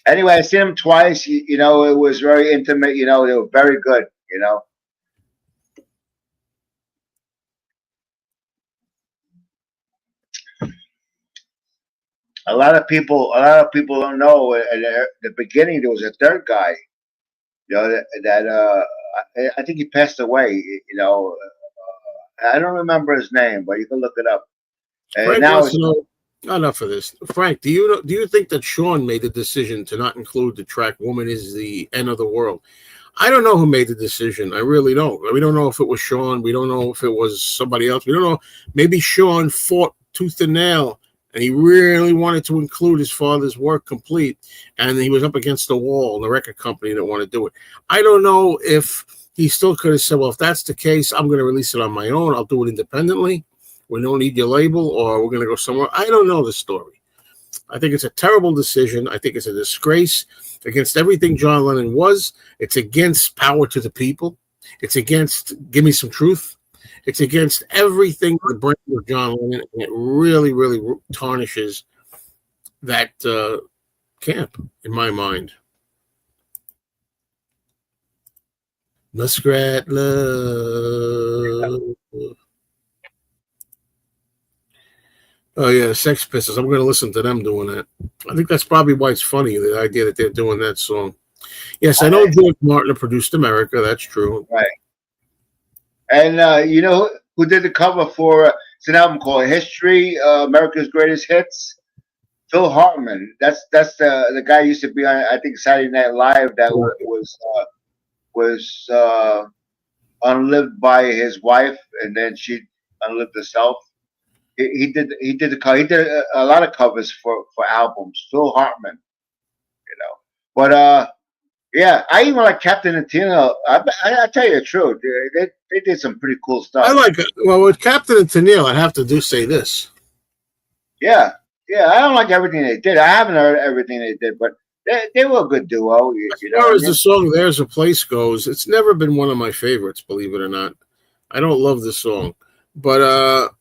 Anyway, I seen them twice. You know, it was very intimate. You know, they were very good. You know. A lot of people don't know. At the beginning, there was a third guy. You know that I think he passed away. You know, I don't remember his name, but you can look it up. And now enough of this. Frank, do you think that Sean made the decision to not include the track "Woman Is the End of the World"? I don't know who made the decision. I really don't. We don't know if it was Sean. We don't know if it was somebody else. We don't know. Maybe Sean fought tooth and nail, and he really wanted to include his father's work complete, and he was up against the wall, and the record company didn't want to do it. I don't know if he still could have said, well, if that's the case, I'm going to release it on my own. I'll do it independently. We don't need your label, or we're going to go somewhere. I don't know the story. I think it's a terrible decision. I think it's a disgrace against everything John Lennon was. It's against power to the people. It's against give me some truth. It's against everything the brand of John Lennon, and it really, really tarnishes that camp, in my mind. Muskrat Love. Oh, yeah, Sex Pistols. I'm going to listen to them doing that. I think that's probably why it's funny, the idea that they're doing that song. Yes, I know George Martin produced America. That's true. Right. And you know who did the cover for it's an album called History, America's Greatest Hits? Phil Hartman. That's the guy who used to be on, I think, Saturday Night Live that was unlived by his wife, and then she unlived herself. He did a lot of covers for albums. Phil Hartman, you know. But yeah, I even like Captain and Tennille. I tell you the truth, they did some pretty cool stuff. I like it. Well, with Captain and Tennille, I'd have to say this. Yeah. I don't like everything they did. I haven't heard everything they did, but they were a good duo. As far as the song "There's a Place" goes, it's never been one of my favorites, believe it or not. I don't love this song. But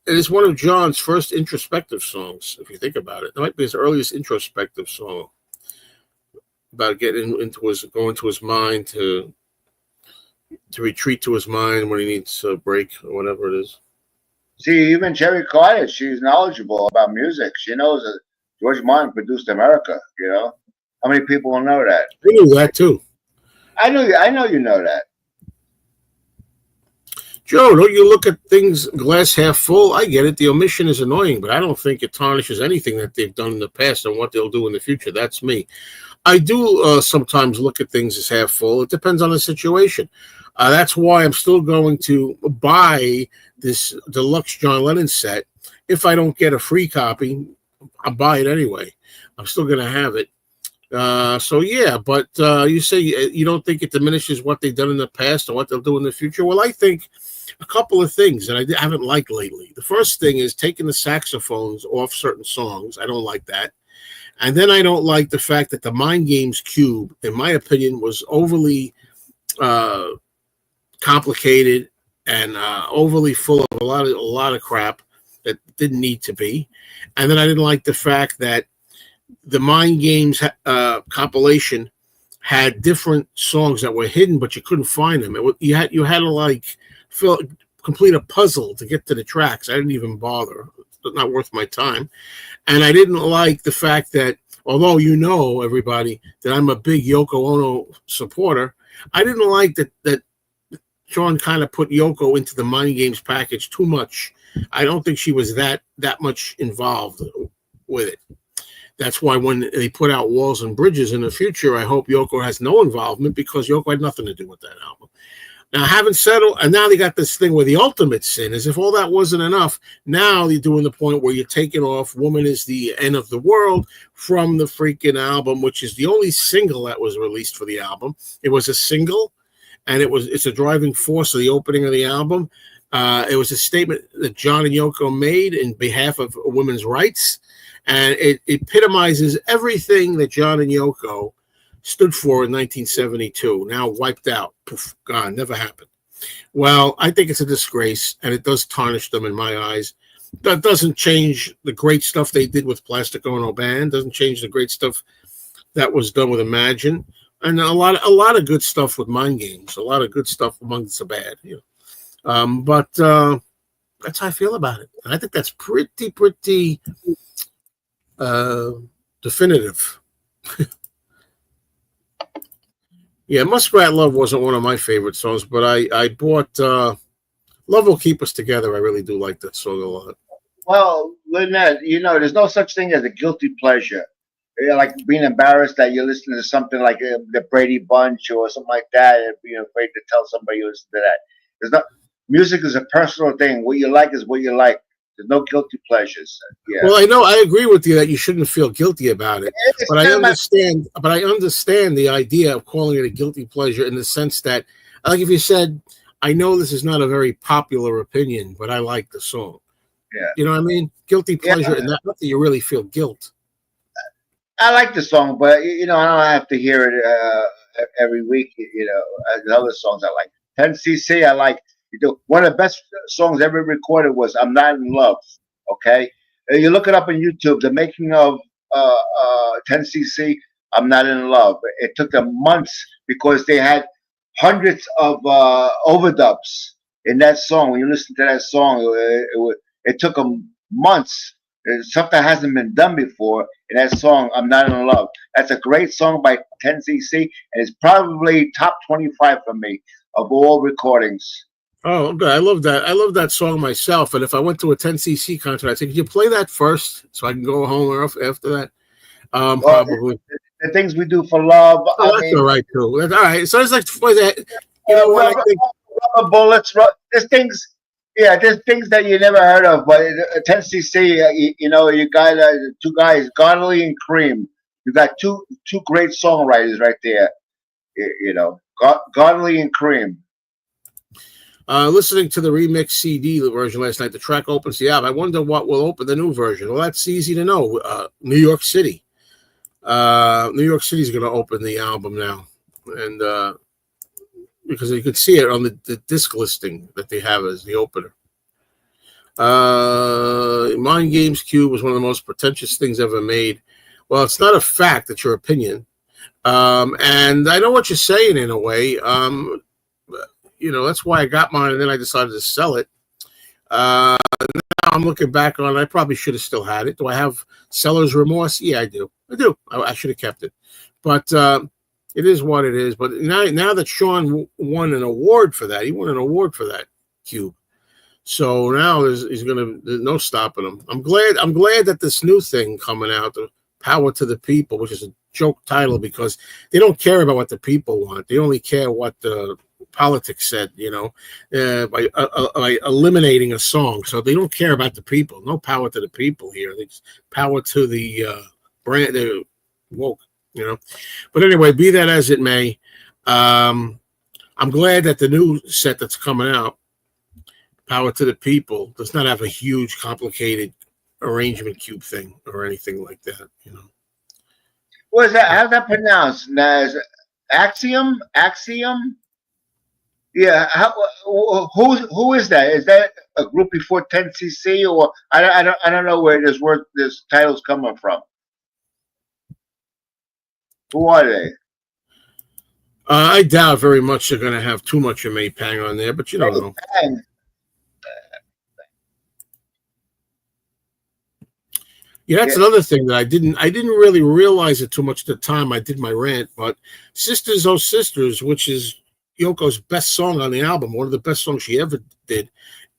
it is one of John's first introspective songs, if you think about it. It might be his earliest introspective song about getting going to his mind, to retreat to his mind when he needs a break or whatever it is. See, even Cherry Carter, she's knowledgeable about music. She knows that George Martin produced America, you know? How many people will know that? I knew that, too. I know you know that. Joe, don't you look at things glass half full? I get it. The omission is annoying, but I don't think it tarnishes anything that they've done in the past and what they'll do in the future. That's me. I do sometimes look at things as half full. It depends on the situation. That's why I'm still going to buy this deluxe John Lennon set. If I don't get a free copy, I'll buy it anyway. I'm still going to have it. So yeah, but you say you don't think it diminishes what they've done in the past or what they'll do in the future. Well, I think a couple of things that I haven't liked lately. The first thing is taking the saxophones off certain songs. I don't like that. And then I don't like the fact that the Mind Games cube, in my opinion, was overly complicated and overly full of a lot of crap that didn't need to be. And then I didn't like the fact that the Mind Games compilation had different songs that were hidden, but you couldn't find them. You had to like complete a puzzle to get to the tracks. I didn't even bother. It's not worth my time. And I didn't like the fact that, although everybody, that I'm a big Yoko Ono supporter, I didn't like that Sean kind of put Yoko into the Mind Games package too much. I don't think she was that much involved with it. That's why when they put out Walls and Bridges in the future, I hope Yoko has no involvement, because Yoko had nothing to do with that album. Now, having settled, and now they got this thing where the ultimate sin, as if all that wasn't enough. Now they're doing the point where you're taking off "Woman Is the End of the World" from the freaking album, which is the only single that was released for the album. It was a single, and it's a driving force of the opening of the album. It was a statement that John and Yoko made in behalf of women's rights, and it epitomizes everything that John and Yoko stood for in 1972, now wiped out, poof, gone, never happened. Well, I think it's a disgrace, and it does tarnish them in my eyes. That doesn't change the great stuff they did with Plastic Ono Band, doesn't change the great stuff that was done with Imagine, and a lot of good stuff with Mind Games, a lot of good stuff amongst the bad. But that's how I feel about it, and I think that's pretty definitive. Yeah, Muskrat Love wasn't one of my favorite songs, but I bought Love Will Keep Us Together. I really do like that song a lot. Well, Lynette, there's no such thing as a guilty pleasure. Like being embarrassed that you're listening to something like the Brady Bunch or something like that, and being afraid to tell somebody you listen to that. There's not. Music is a personal thing. What you like is what you like. There's no guilty pleasures. Yeah. Well, I agree with you that you shouldn't feel guilty about it. But I understand the idea of calling it a guilty pleasure in the sense that, like if you said, I know this is not a very popular opinion, but I like the song. Yeah. You know what I mean? Guilty pleasure, and not that you really feel guilt. I like the song, but I don't have to hear it every week. Other songs I like. 10cc I like. One of the best songs ever recorded was "I'm Not in Love." Okay, you look it up on YouTube. The making of 10cc, "I'm Not in Love." It took them months because they had hundreds of overdubs in that song. When you listen to that song, it took them months. Something hasn't been done before in that song. "I'm Not in Love." That's a great song by 10cc, and it's probably top 25 for me of all recordings. Oh, okay. I love that. I love that song myself. And if I went to a 10cc concert, I'd say, could you play that first so I can go home or after that? Probably. The Things We Do for Love. That's all right, too. That's all right. So it's like, what I think. Rubber Bullets. There's things that you never heard of. But 10cc, you got two guys, Godley and Cream. You got two great songwriters right there. Godley and Cream. Listening to the remix CD version last night, the track opens the album. I wonder what will open the new version. Well, that's easy to know. New York City. New York City is going to open the album now, and because you can see it on the disc listing that they have as the opener. Mind Games Cube was one of the most pretentious things ever made. Well, it's not a fact; it's your opinion, and I know what you're saying in a way. That's why I got mine, and then I decided to sell it. Now I'm looking back on it. I probably should have still had it. Do I have seller's remorse? Yeah, I do. I should have kept it. But it is what it is. But now that Sean won an award for that, he won an award for that cube. So now there's no stopping him. I'm glad that this new thing coming out, the Power to the People, which is a joke title because they don't care about what the people want. They only care what the politics said, by eliminating a song. So they don't care about the people. No power to the people here. It's power to the brand, the woke, But anyway, be that as it may, I'm glad that the new set that's coming out, Power to the People, does not have a huge, complicated arrangement cube thing or anything like that, What is that? How's that pronounced? Axiom? Axiom? Yeah. Who is that? Is that a group before 10cc, or I don't know where this title's coming from. Who are they? I doubt very much they're going to have too much of Maypang on there, but you don't know. Yeah, that's another thing that I didn't really realize it too much at the time I did my rant, but Sisters Oh Sisters, which is Yoko's best song on the album, one of the best songs she ever did.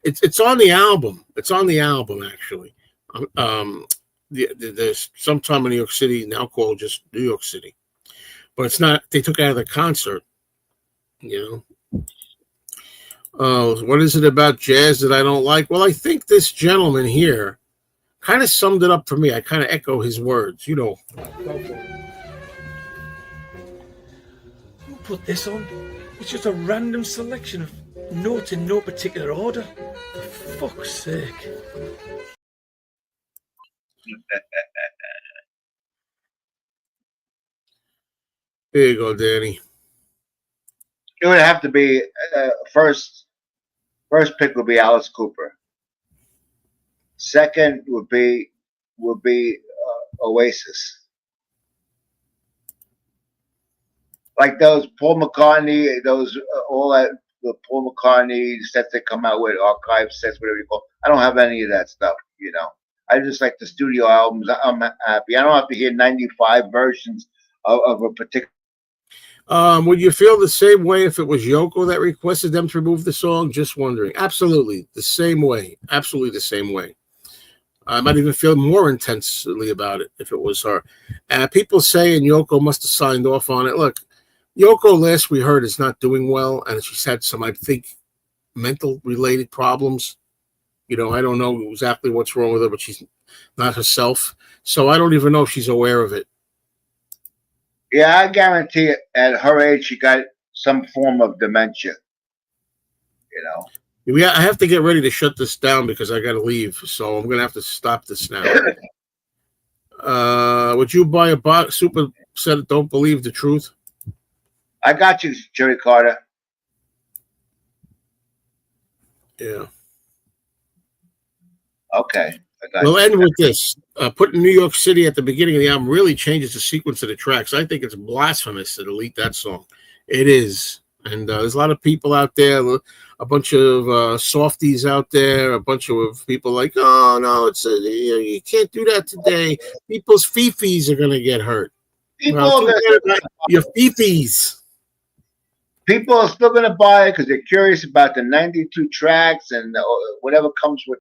It's on the album. It's on the album, actually. There's Sometime in New York City, now called just New York City. But it's not, they took it out of the concert, what is it about jazz that I don't like? Well, I think this gentleman here kind of summed it up for me. I kind of echo his words, Who put this on? It's just a random selection of notes in no particular order. For fuck's sake. There you go, Danny. It would have to be first pick would be Alice Cooper. Second would be Oasis. Like those Paul McCartney, all that the Paul McCartney sets that come out with, archive sets, whatever you call. I don't have any of that stuff, I just like the studio albums. I'm happy. I don't have to hear 95 versions of a particular. Would you feel the same way if it was Yoko that requested them to remove the song? Just wondering. Absolutely the same way. Absolutely the same way. I might even feel more intensely about it if it was her. People saying Yoko must have signed off on it. Look, Yoko, last we heard, is not doing well, and she's had some, I think, mental-related problems. I don't know exactly what's wrong with her, but she's not herself. So I don't even know if she's aware of it. Yeah, I guarantee it. At her age, she got some form of dementia. Yeah, I have to get ready to shut this down because I got to leave. So I'm going to have to stop this now. Would you buy a box super set of Don't Believe the Truth? I got you, Jerry Carter. Yeah. Okay. We'll end with this. Putting New York City at the beginning of the album really changes the sequence of the tracks. I think it's blasphemous to delete that song. It is. And there's a lot of people out there, a bunch of softies out there, a bunch of people like, oh, no, you can't do that today. People's fifis are going to get hurt. Your fifis. People are still going to buy it because they're curious about the 92 tracks and whatever comes with